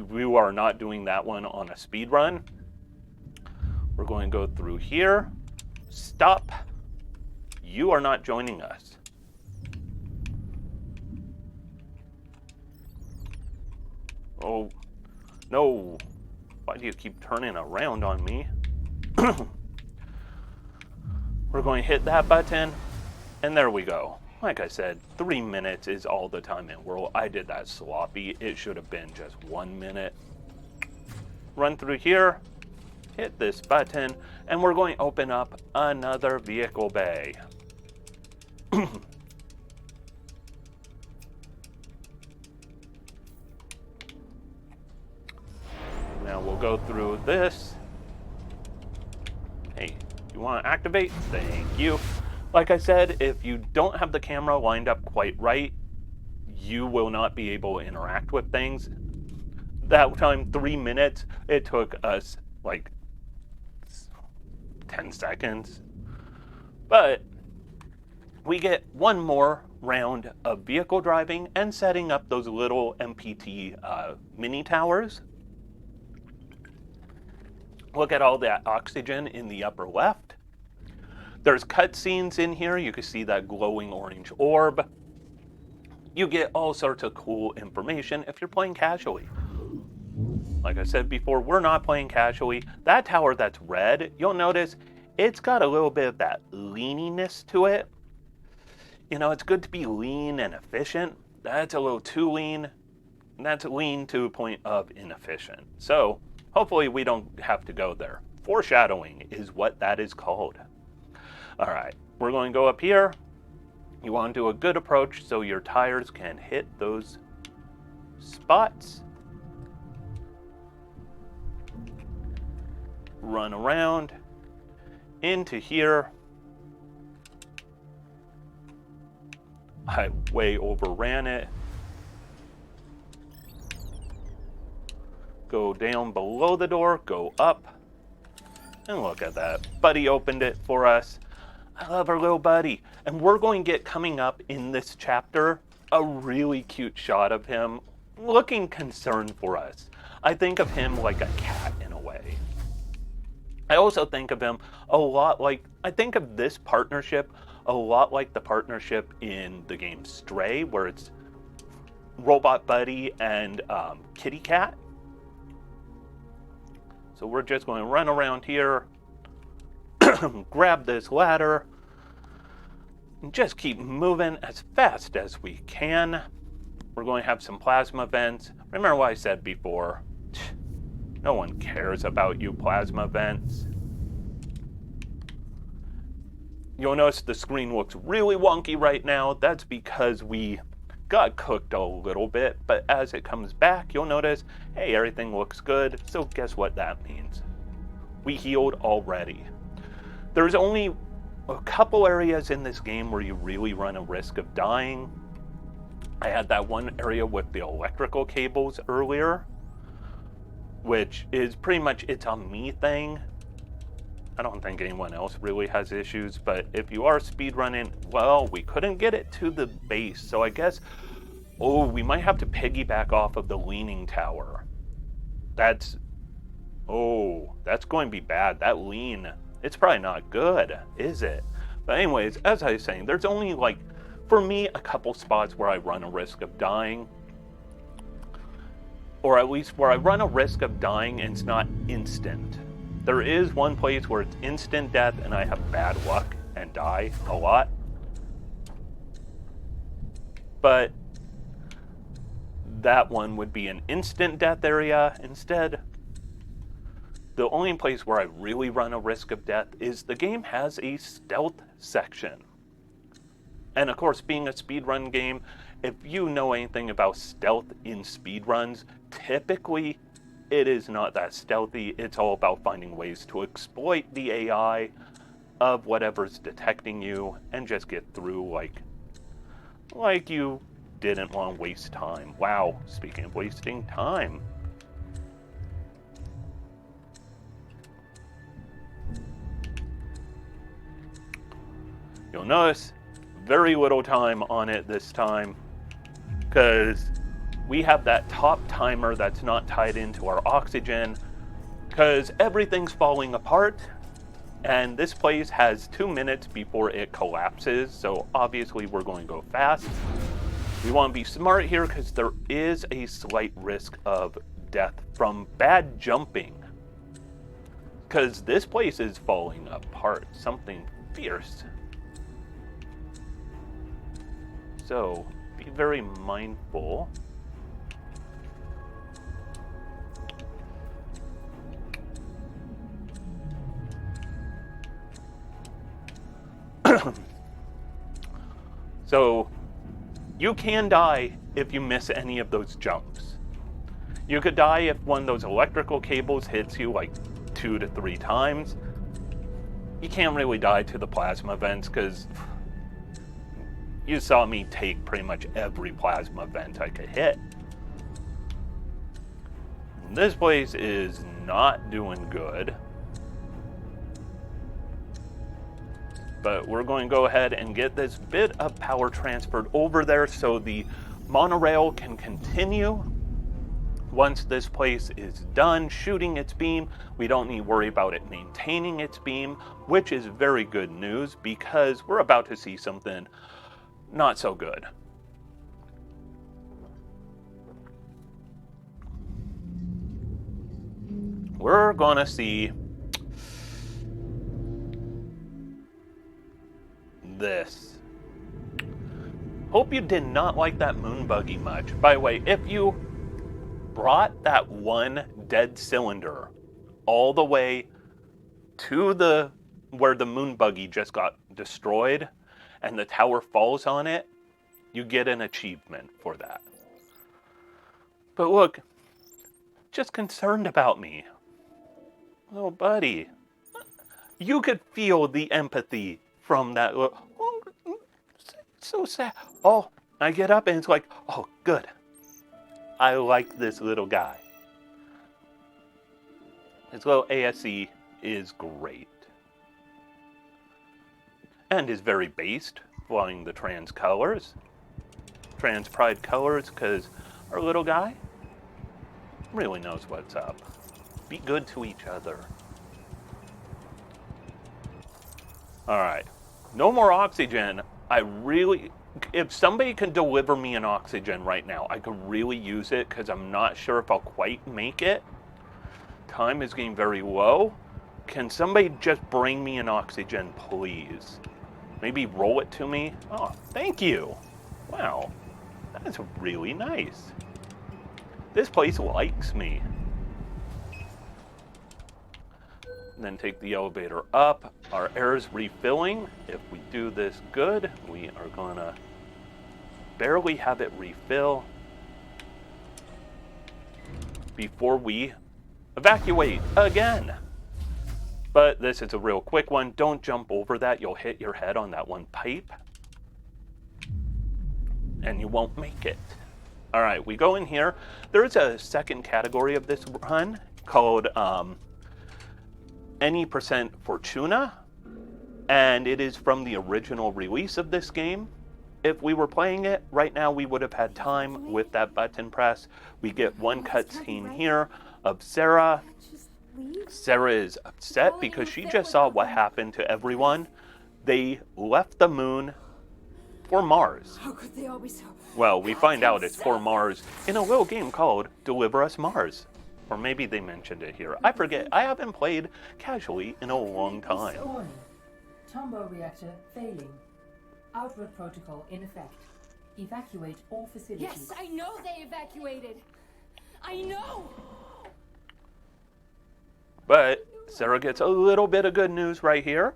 We are not doing that one on a speed run. We're going to go through here. Stop. You are not joining us. Oh, no. Why do you keep turning around on me? We're going to hit that button, and there we go. Like I said, 3 minutes is all the time in the world. I did that sloppy. It should have been just 1 minute. Run through here, hit this button, and we're going to open up another vehicle bay. Now we'll go through this. Hey, you want to activate? Thank you. Like I said, if you don't have the camera lined up quite right, you will not be able to interact with things. That time, 3 minutes, it took us like 10 seconds. But we get one more round of vehicle driving and setting up those little MPT mini towers. Look at all that oxygen in the upper left. There's cutscenes in here. You can see that glowing orange orb. You get all sorts of cool information if you're playing casually. Like I said before, we're not playing casually. That tower that's red, you'll notice it's got a little bit of that leaniness to it. You know, it's good to be lean and efficient. That's a little too lean. That's lean to a point of inefficient. So hopefully we don't have to go there. Foreshadowing is what that is called. All right, we're going to go up here. You want to do a good approach so your tires can hit those spots. Run around into here. I way overran it. Go down below the door, go up. And look at that. Buddy opened it for us. I love our little buddy. And we're going to get, coming up in this chapter, a really cute shot of him looking concerned for us. I think of him like a cat in a way. I also think of him a lot like, I think of this partnership a lot like the partnership in the game Stray, where it's Robot Buddy and Kitty Cat. So we're just going to run around here, grab this ladder, and just keep moving as fast as we can. We're going to have some plasma vents. Remember what I said before. No one cares about you plasma vents. You'll notice the screen looks really wonky right now. That's because we got cooked a little bit, but as it comes back, you'll notice, hey, everything looks good. So guess what that means? We healed already. There's only a couple areas in this game where you really run a risk of dying. I had that one area with the electrical cables earlier, which is pretty much, it's a me thing. I don't think anyone else really has issues, but if you are speedrunning, well, we couldn't get it to the base, so I guess, we might have to piggyback off of the leaning tower. That's going to be bad. That lean, it's probably not good, is it? But anyways, as I was saying, there's only, like, for me, a couple spots where I run a risk of dying. Or at least where I run a risk of dying and it's not instant. There is one place where it's instant death and I have bad luck and die a lot. But that one would be an instant death area. Instead, the only place where I really run a risk of death is the game has a stealth section. And of course, being a speedrun game, if you know anything about stealth in speedruns, typically it is not that stealthy. It's all about finding ways to exploit the AI of whatever's detecting you and just get through like you didn't want to waste time. Wow, speaking of wasting time. You'll notice very little time on it this time because we have that top timer that's not tied into our oxygen because everything's falling apart and this place has 2 minutes before it collapses, so obviously we're going to go fast. We want to be smart here because there is a slight risk of death from bad jumping because this place is falling apart, something fierce. So be very mindful. So you can die if you miss any of those jumps. You could die if one of those electrical cables hits you like 2 to 3 times. You can't really die to the plasma vents because you saw me take pretty much every plasma vent I could hit. This place is not doing good. But we're going to go ahead and get this bit of power transferred over there so the monorail can continue. Once this place is done shooting its beam, we don't need to worry about it maintaining its beam, which is very good news because we're about to see something not so good. We're gonna see this. Hope you did not like that moon buggy much. By the way, if you brought that one dead cylinder all the way to where the moon buggy just got destroyed and the tower falls on it, you get an achievement for that. But look, just concerned about me. Little buddy. You could feel the empathy from that. So sad. Oh, I get up and it's like, oh, good. I like this little guy. His little ASE is great. And is very based, flying the trans colors. Trans pride colors, because our little guy really knows what's up. Be good to each other. Alright. No more oxygen. If somebody can deliver me an oxygen right now, I could really use it because I'm not sure if I'll quite make it. Time is getting very low. Can somebody just bring me an oxygen, please? Maybe roll it to me. Oh, thank you. Wow, that's really nice. This place likes me. And then take the elevator up. Our air's refilling. If we do this good, we are gonna barely have it refill before we evacuate again. But this is a real quick one. Don't jump over that. You'll hit your head on that one pipe. And you won't make it. All right, we go in here. There's a second category of this run called Any Percent Fortuna. And it is from the original release of this game. If we were playing it right now, we would have had time with that button press. We get one cutscene here of Sarah. Sarah is upset because she just saw what happened to everyone. They left the moon for Mars. How could they all be so... Well, we find out it's for Mars in a little game called Deliver Us Mars. Or maybe they mentioned it here. I forget. I haven't played casually in a long time. Warning. Tombow reactor failing. Outward protocol in effect. Evacuate all facilities. Yes, I know they evacuated. I know! But Sarah gets a little bit of good news right here.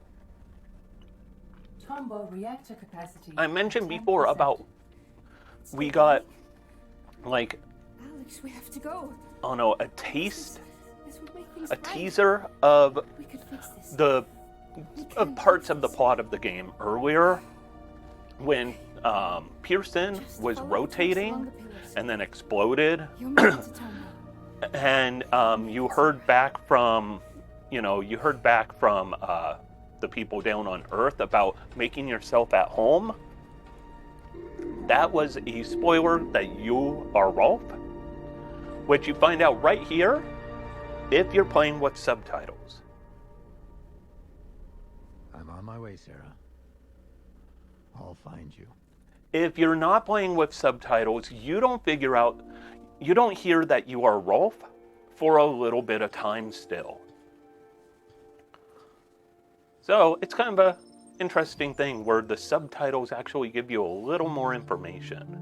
Tombow reactor capacity. I mentioned before about we got like Alex, we have to go. oh no, a taste, This would make things a right. teaser of We could fix this. the parts of the plot of the game earlier when Pearson was rotating and then exploded. You're married to Tombow. And you heard back from, the people down on Earth about making yourself at home. That was a spoiler that you are Rolf, which you find out right here if you're playing with subtitles. I'm on my way, Sarah. I'll find you. If you're not playing with subtitles, you don't hear that you are Rolf for a little bit of time still. So it's kind of a interesting thing where the subtitles actually give you a little more information.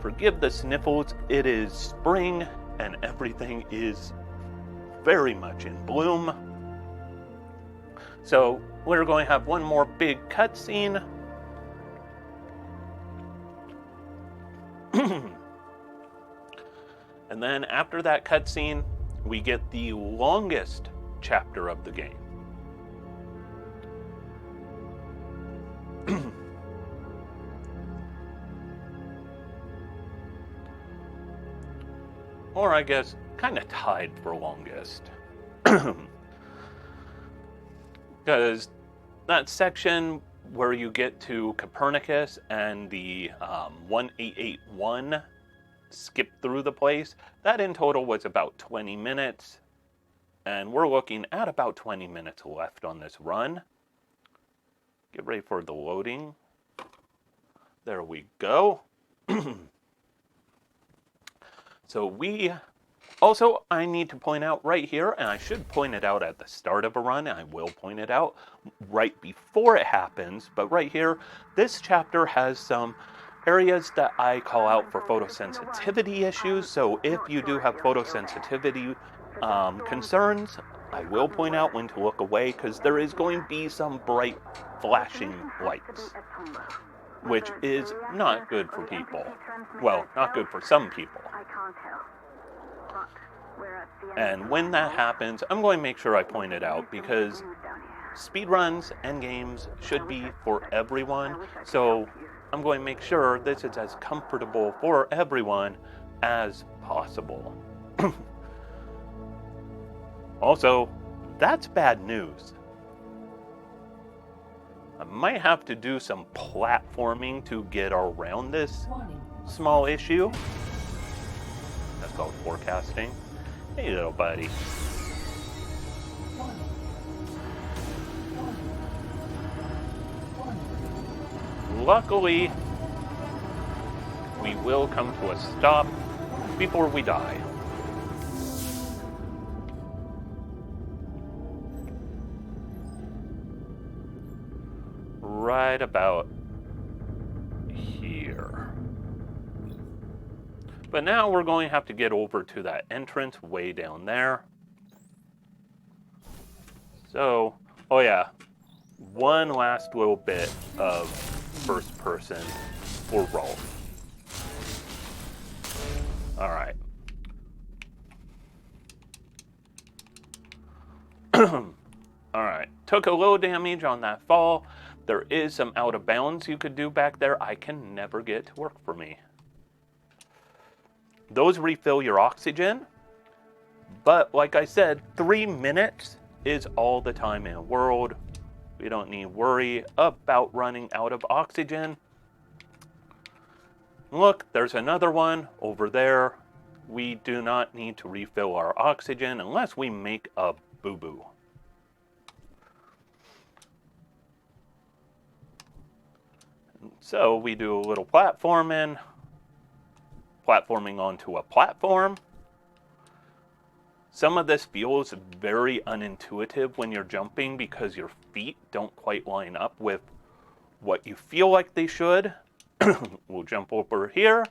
Forgive the sniffles, it is spring and everything is very much in bloom. So we're going to have one more big cutscene. And then after that cutscene, we get the longest chapter of the game. Or I guess kind of tied for longest. Because that section where you get to Copernicus and the 1881 skip through the place, that in total was about 20 minutes. And we're looking at about 20 minutes left on this run. Get ready for the loading. There we go. So I need to point out right here, and I should point it out at the start of a run, and I will point it out right before it happens, but right here, this chapter has some areas that I call out for photosensitivity issues, so if you do have photosensitivity concerns, I will point out when to look away, because there is going to be some bright flashing lights, which is not good for people. Well, not good for some people. I can't tell. But we're at the end. And when that happens, I'm going to make sure I point it out, because speedruns and games should be for everyone, so I'm going to make sure this is as comfortable for everyone as possible. Also, that's bad news. I might have to do some platforming to get around this small issue. That's called forecasting. Hey, little buddy. Luckily, we will come to a stop before we die. right about here. But now we're going to have to get over to that entrance way down there. So, oh yeah, one last little bit of first person for Rolf. All right. All right. Took a little damage on that fall. There is some out of bounds you could do back there. I can never get to work for me. Those refill your oxygen. But like I said, 3 minutes is all the time in the world. We don't need to worry about running out of oxygen. Look, there's another one over there. We do not need to refill our oxygen unless we make a boo-boo. So we do a little platforming onto a platform. Some of this feels very unintuitive when you're jumping because your feet don't quite line up with what you feel like they should. We'll jump over here.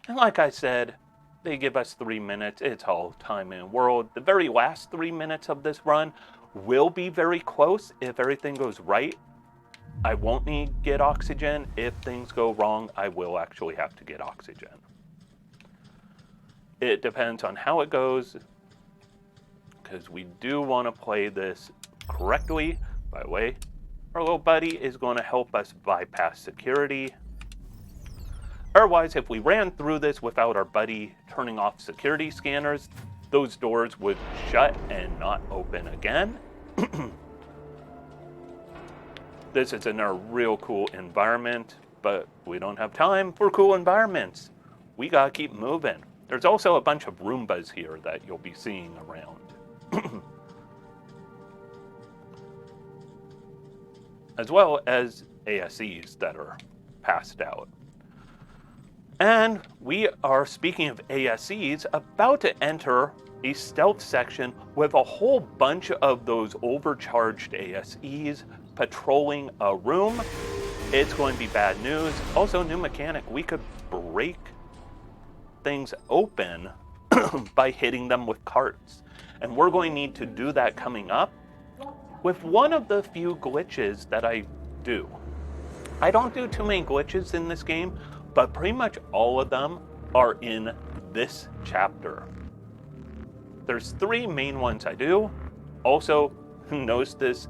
And like I said, they give us 3 minutes. It's all time in the world. The very last 3 minutes of this run will be very close if everything goes right. I won't need to get oxygen. If things go wrong, I will actually have to get oxygen. It depends on how it goes, because we do want to play this correctly. By the way, our little buddy is going to help us bypass security. Otherwise, if we ran through this without our buddy turning off security scanners, those doors would shut and not open again. This is in a real cool environment, but we don't have time for cool environments. We gotta keep moving. There's also a bunch of Roombas here that you'll be seeing around. As well as ASEs that are passed out. And we are, speaking of ASEs, about to enter a stealth section with a whole bunch of those overcharged ASEs patrolling a room. It's going to be bad news. Also, new mechanic, we could break things open by hitting them with carts. And we're going to need to do that coming up with one of the few glitches that I do. I don't do too many glitches in this game, but pretty much all of them are in this chapter. There's 3 main ones I do. Also, notice this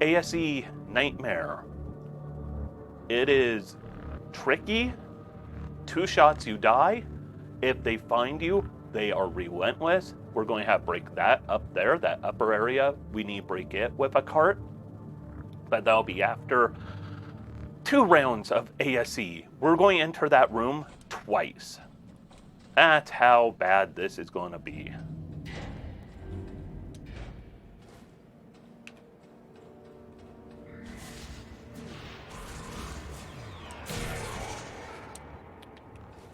ASE nightmare. It is tricky. 2 shots you die. If they find you, they are relentless. We're going to have to break that up there, that upper area. We need to break it with a cart. But that'll be after 2 rounds of ASE. We're going to enter that room twice. That's how bad this is going to be.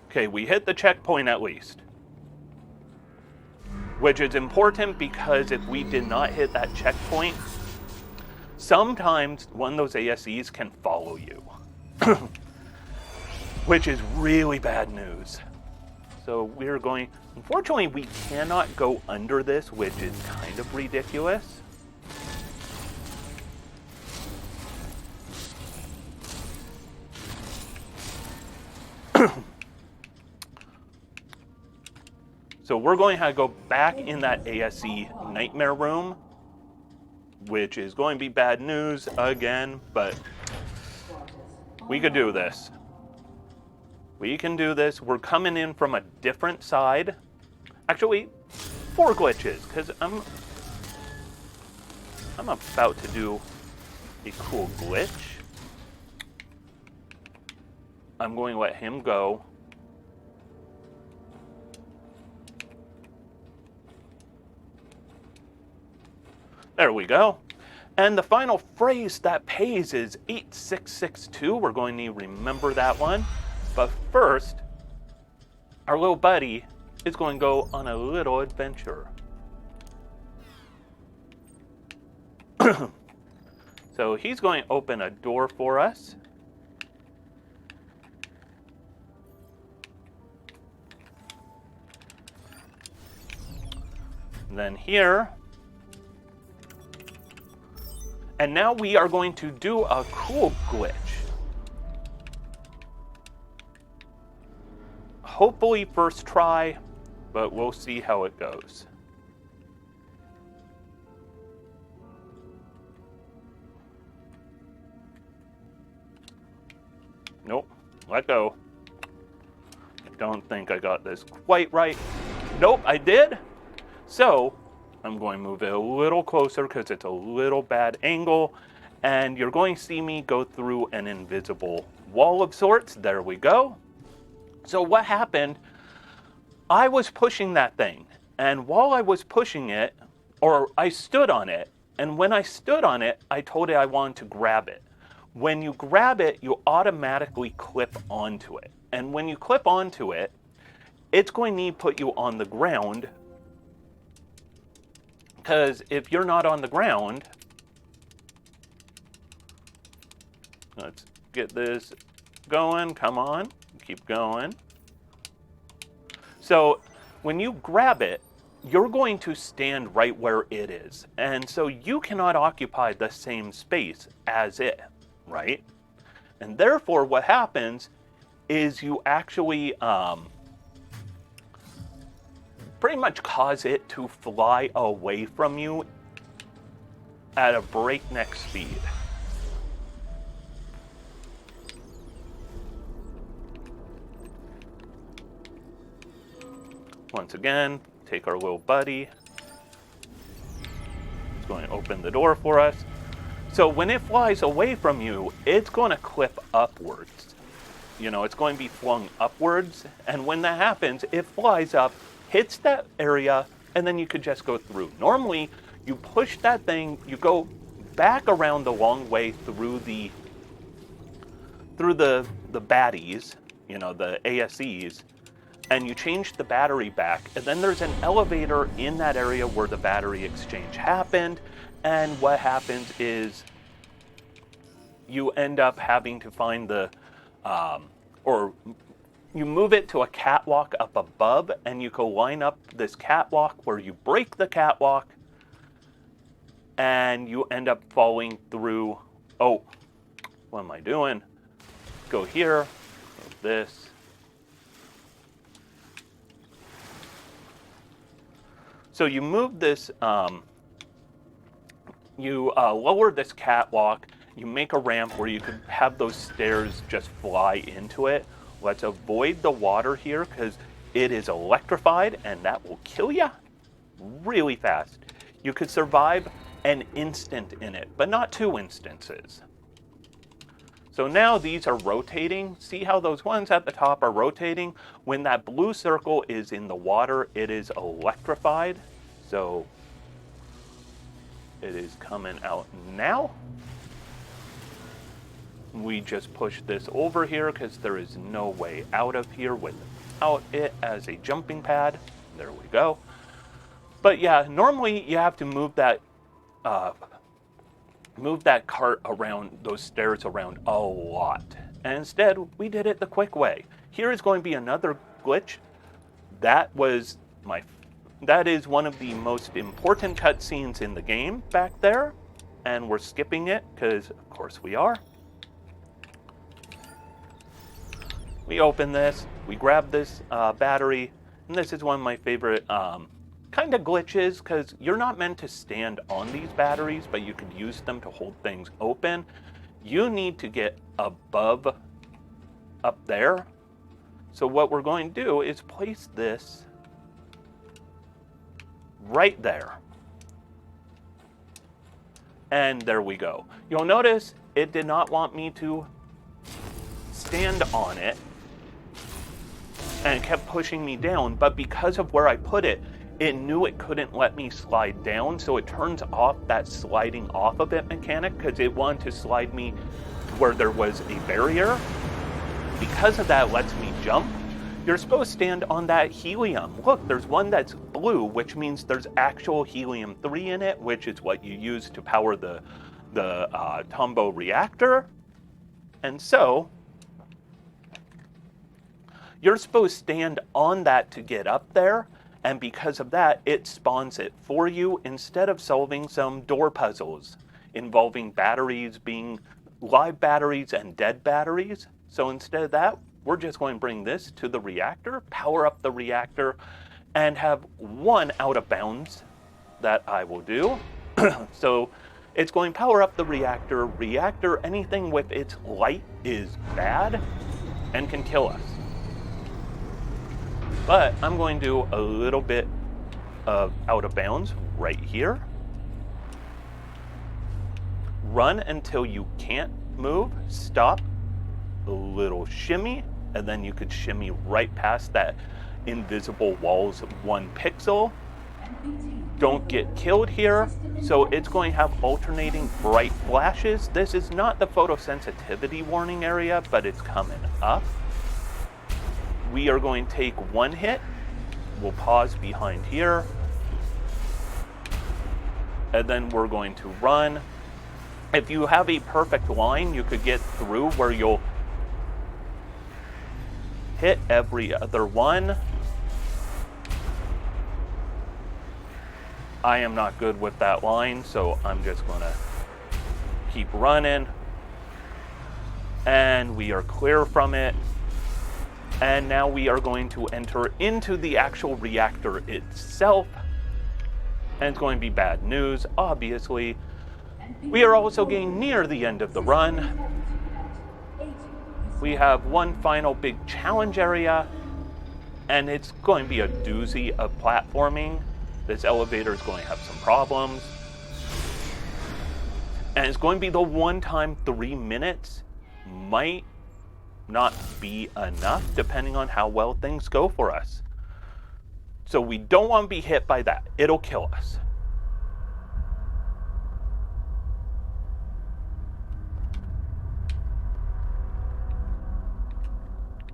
Okay, we hit the checkpoint at least. Which is important because if we did not hit that checkpoint, sometimes one of those ASEs can follow you. Which is really bad news. So we're going... Unfortunately, we cannot go under this, which is kind of ridiculous. So we're going to have to go back in that ASE nightmare room, which is going to be bad news again, but we could do this. We can do this. We're coming in from a different side. Actually, 4 glitches, because I'm about to do a cool glitch. I'm going to let him go. There we go. And the final phrase that pays is 8662. We're going to remember that one. But first, our little buddy is going to go on a little adventure. So he's going to open a door for us. And then here. And now we are going to do a cool glitch. Hopefully first try, but we'll see how it goes. Nope, let go. I don't think I got this quite right. Nope, I did. So, I'm going to move it a little closer because it's a little bad angle. And you're going to see me go through an invisible wall of sorts. There we go. So what happened, I was pushing that thing. And while I was pushing it, or I stood on it, and when I stood on it, I told it I wanted to grab it. When you grab it, you automatically clip onto it. And when you clip onto it, it's going to need to put you on the ground. Because if you're not on the ground, let's get this going, come on, keep going. So when you grab it, you're going to stand right where it is. And so you cannot occupy the same space as it, right? And therefore what happens is you actually pretty much cause it to fly away from you at a breakneck speed. Once again, take our little buddy. It's going to open the door for us. So when it flies away from you, it's going to clip upwards. You know, it's going to be flung upwards. And when that happens, it flies up, hits that area, and then you could just go through. Normally, you push that thing, you go back around the long way through the baddies, you know, the ASEs, and you change the battery back, and then there's an elevator in that area where the battery exchange happened, and what happens is you end up having to find the, or you move it to a catwalk up above, and you go line up this catwalk where you break the catwalk, and you end up falling through, oh, what am I doing? Go here, go this. So you move this, you lower this catwalk, you make a ramp where you could have those stairs just fly into it. Let's avoid the water here because it is electrified and that will kill you really fast. You could survive an instant in it, but not 2 instances. So now these are rotating. See how those ones at the top are rotating? When that blue circle is in the water, it is electrified. So it is coming out now. We just push this over here because there is no way out of here without it as a jumping pad. There we go. But yeah, normally you have to move that cart around, those stairs around a lot. And instead, we did it the quick way. Here is going to be another glitch. That is one of the most important cutscenes in the game back there. And we're skipping it because, of course, we are. We open this, we grab this battery, and this is one of my favorite kind of glitches because you're not meant to stand on these batteries, but you could use them to hold things open. You need to get above up there. So what we're going to do is place this right there. And there we go. You'll notice it did not want me to stand on it and it kept pushing me down, but because of where I put it, it knew it couldn't let me slide down, so it turns off that sliding off of it mechanic because it wanted to slide me where there was a barrier. Because of that, it lets me jump. You're supposed to stand on that helium. Look, there's one that's blue, which means there's actual helium-3 in it, which is what you use to power the the Tombow reactor. And so you're supposed to stand on that to get up there, and because of that, it spawns it for you instead of solving some door puzzles involving batteries being live batteries and dead batteries. So instead of that, we're just going to bring this to the reactor, power up the reactor, and have one out of bounds that I will do. So it's going to power up the reactor. Reactor, anything with its light is bad and can kill us. But I'm going to do a little bit of out of bounds right here. Run until you can't move, stop, a little shimmy, and then you could shimmy right past that invisible wall's 1 pixel. Don't get killed here. So it's going to have alternating bright flashes. This is not the photosensitivity warning area, but it's coming up. We are going to take 1 hit. We'll pause behind here. And then we're going to run. If you have a perfect line, you could get through where you'll hit every other one. I am not good with that line, so I'm just going to keep running. And we are clear from it. And now we are going to enter into the actual reactor itself. And it's going to be bad news, obviously. We are also getting near the end of the run. We have one final big challenge area, and it's going to be a doozy of platforming. This elevator is going to have some problems. And it's going to be the one time 3 minutes might not be enough, depending on how well things go for us. So we don't want to be hit by that. It'll kill us.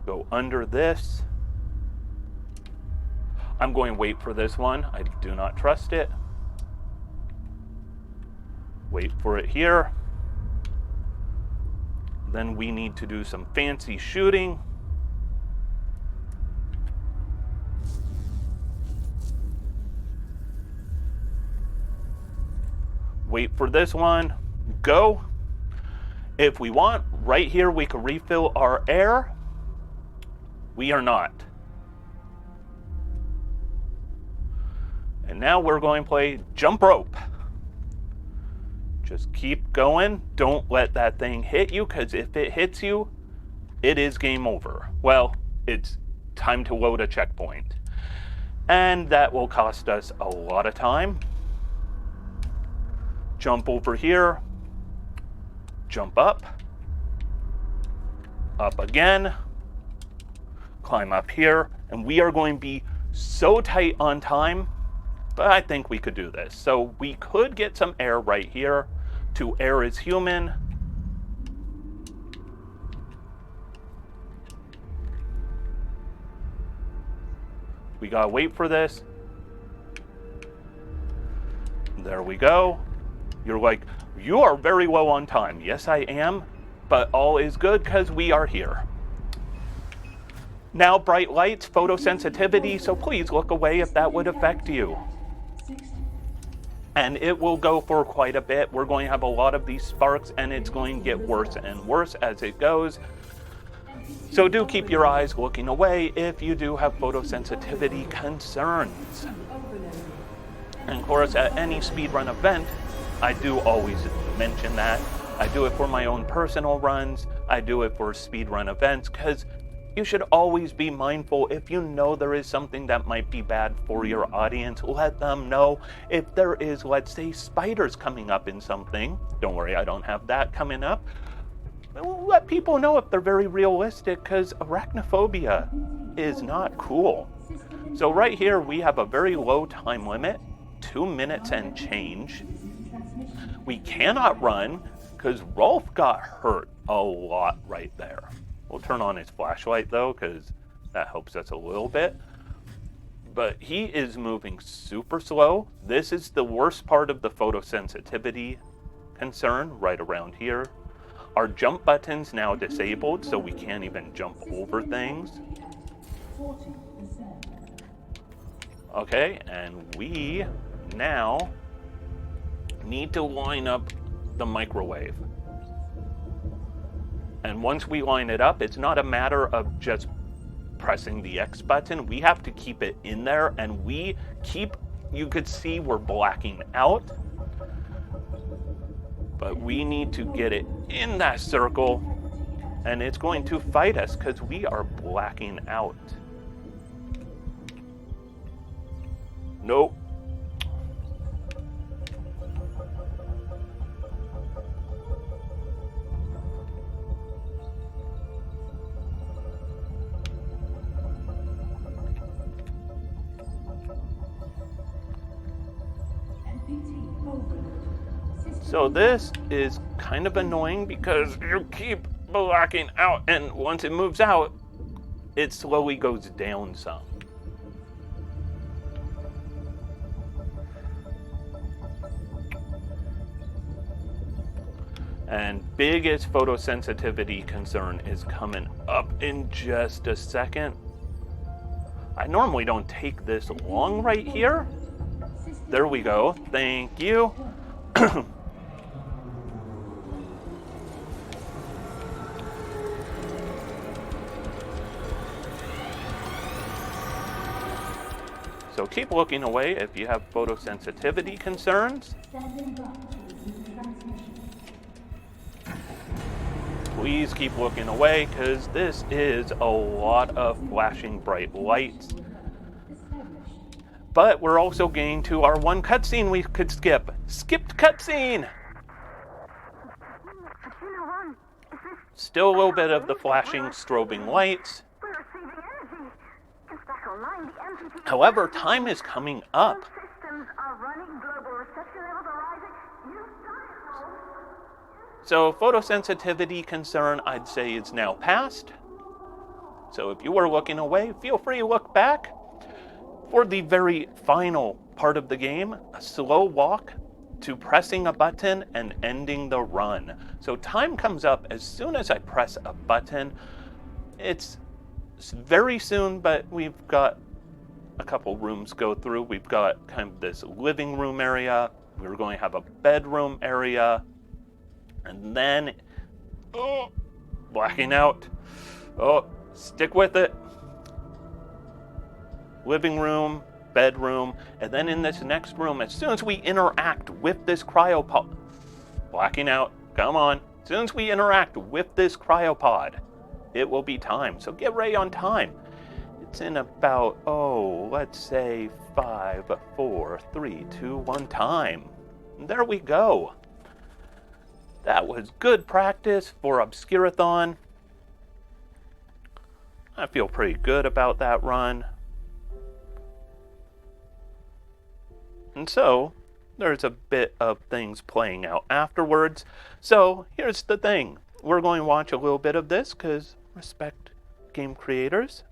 Go under this. I'm going to wait for this one. I do not trust it. Wait for it here. Then we need to do some fancy shooting. Wait for this one. Go. If we want, right here we can refill our air. We are not. And now we're going to play jump rope. Just keep going. Don't let that thing hit you, because if it hits you, it is game over. Well, it's time to load a checkpoint. And that will cost us a lot of time. Jump over here. Jump up. Up again. Climb up here. And we are going to be so tight on time, but I think we could do this. So we could get some air right here. To air is human. We gotta wait for this. There we go. You're like, you are very well on time. Yes, I am, but all is good because we are here. Now, bright lights, photosensitivity, so please look away if that would affect you. And it will go for quite a bit. We're going to have a lot of these sparks, and it's going to get worse and worse as it goes. So do keep your eyes looking away if you do have photosensitivity concerns. And of course, at any speedrun event, I do always mention that. I do it for my own personal runs. I do it for speedrun events, because you should always be mindful. If you know there is something that might be bad for your audience, let them know. If there is, let's say, spiders coming up in something, don't worry, I don't have that coming up. Let people know if they're very realistic, because arachnophobia is not cool. So right here, we have a very low time limit, 2 minutes and change. We cannot run, because Rolf got hurt a lot right there. We'll turn on his flashlight though, because that helps us a little bit. But he is moving super slow. This is the worst part of the photosensitivity concern right around here. Our jump button's now disabled, so we can't even jump over things. 40%. Okay, and we now need to line up the microwave. And once we line it up, it's not a matter of just pressing the X button. We have to keep it in there, and you could see we're blacking out. But we need to get it in that circle, and it's going to fight us because we are blacking out. Nope. So this is kind of annoying because you keep blacking out, and once it moves out, it slowly goes down some. And biggest photosensitivity concern is coming up in just a second. I normally don't take this long right here. There we go. Thank you. So keep looking away if you have photosensitivity concerns. Please keep looking away because this is a lot of flashing bright lights. But we're also getting to our one cutscene we could skip. Skipped cutscene! Still a little bit of the flashing, strobing lights. However, time is coming up. So photosensitivity concern, I'd say, is now past. So if you were looking away, feel free to look back. For the very final part of the game, a slow walk to pressing a button and ending the run. So time comes up as soon as I press a button. It's very soon, but we've got a couple rooms to go through. We've got kind of this living room area. We're going to have a bedroom area. And then, blacking out. Stick with it. Living room, bedroom, and then in this next room, as soon as we interact with this cryopod, blacking out, come on. As soon as we interact with this cryopod, it will be time. So get ready on time. It's in about, let's say 5, 4, 3, 2, 1 time. And there we go. That was good practice for Obscurathon. I feel pretty good about that run. And so, there's a bit of things playing out afterwards. So, here's the thing. We're going to watch a little bit of this because respect game creators.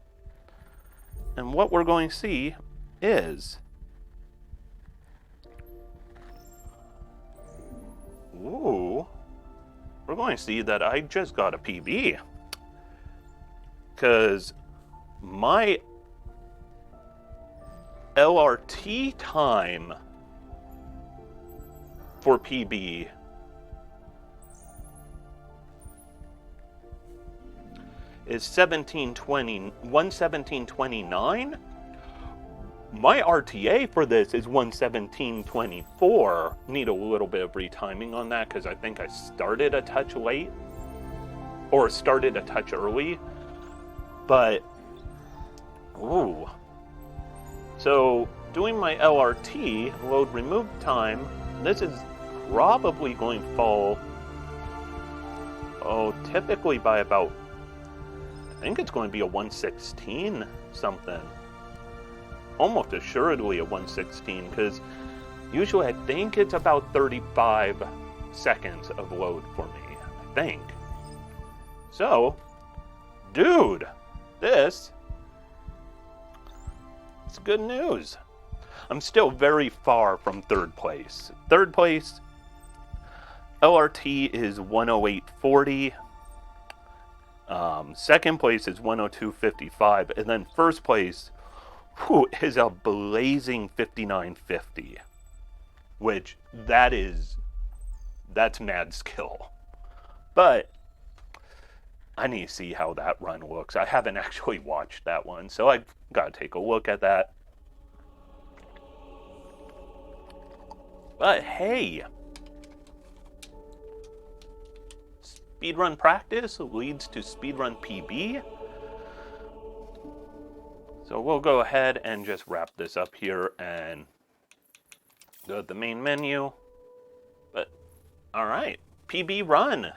And what we're going to see is... Ooh. We're going to see that I just got a PB. Because my LRT time for PB is 117:29. My RTA for this is 117:24. Need a little bit of retiming on that because I think I started a touch late or started a touch early. But, ooh. So, doing my LRT, load remove time, this is probably going to fall, typically by about, I think it's going to be a 116 something. Almost assuredly a 116, because usually I think it's about 35 seconds of load for me, I think. So, dude, this is good news. I'm still very far from third place. Third place, LRT is 108.40. Second place is 102.55. And then first place is a blazing 59.50. Which, that's mad skill. But I need to see how that run looks. I haven't actually watched that one, so I've got to take a look at that. But hey, speedrun practice leads to speedrun PB. So we'll go ahead and just wrap this up here and go to the main menu. But, alright, PB run.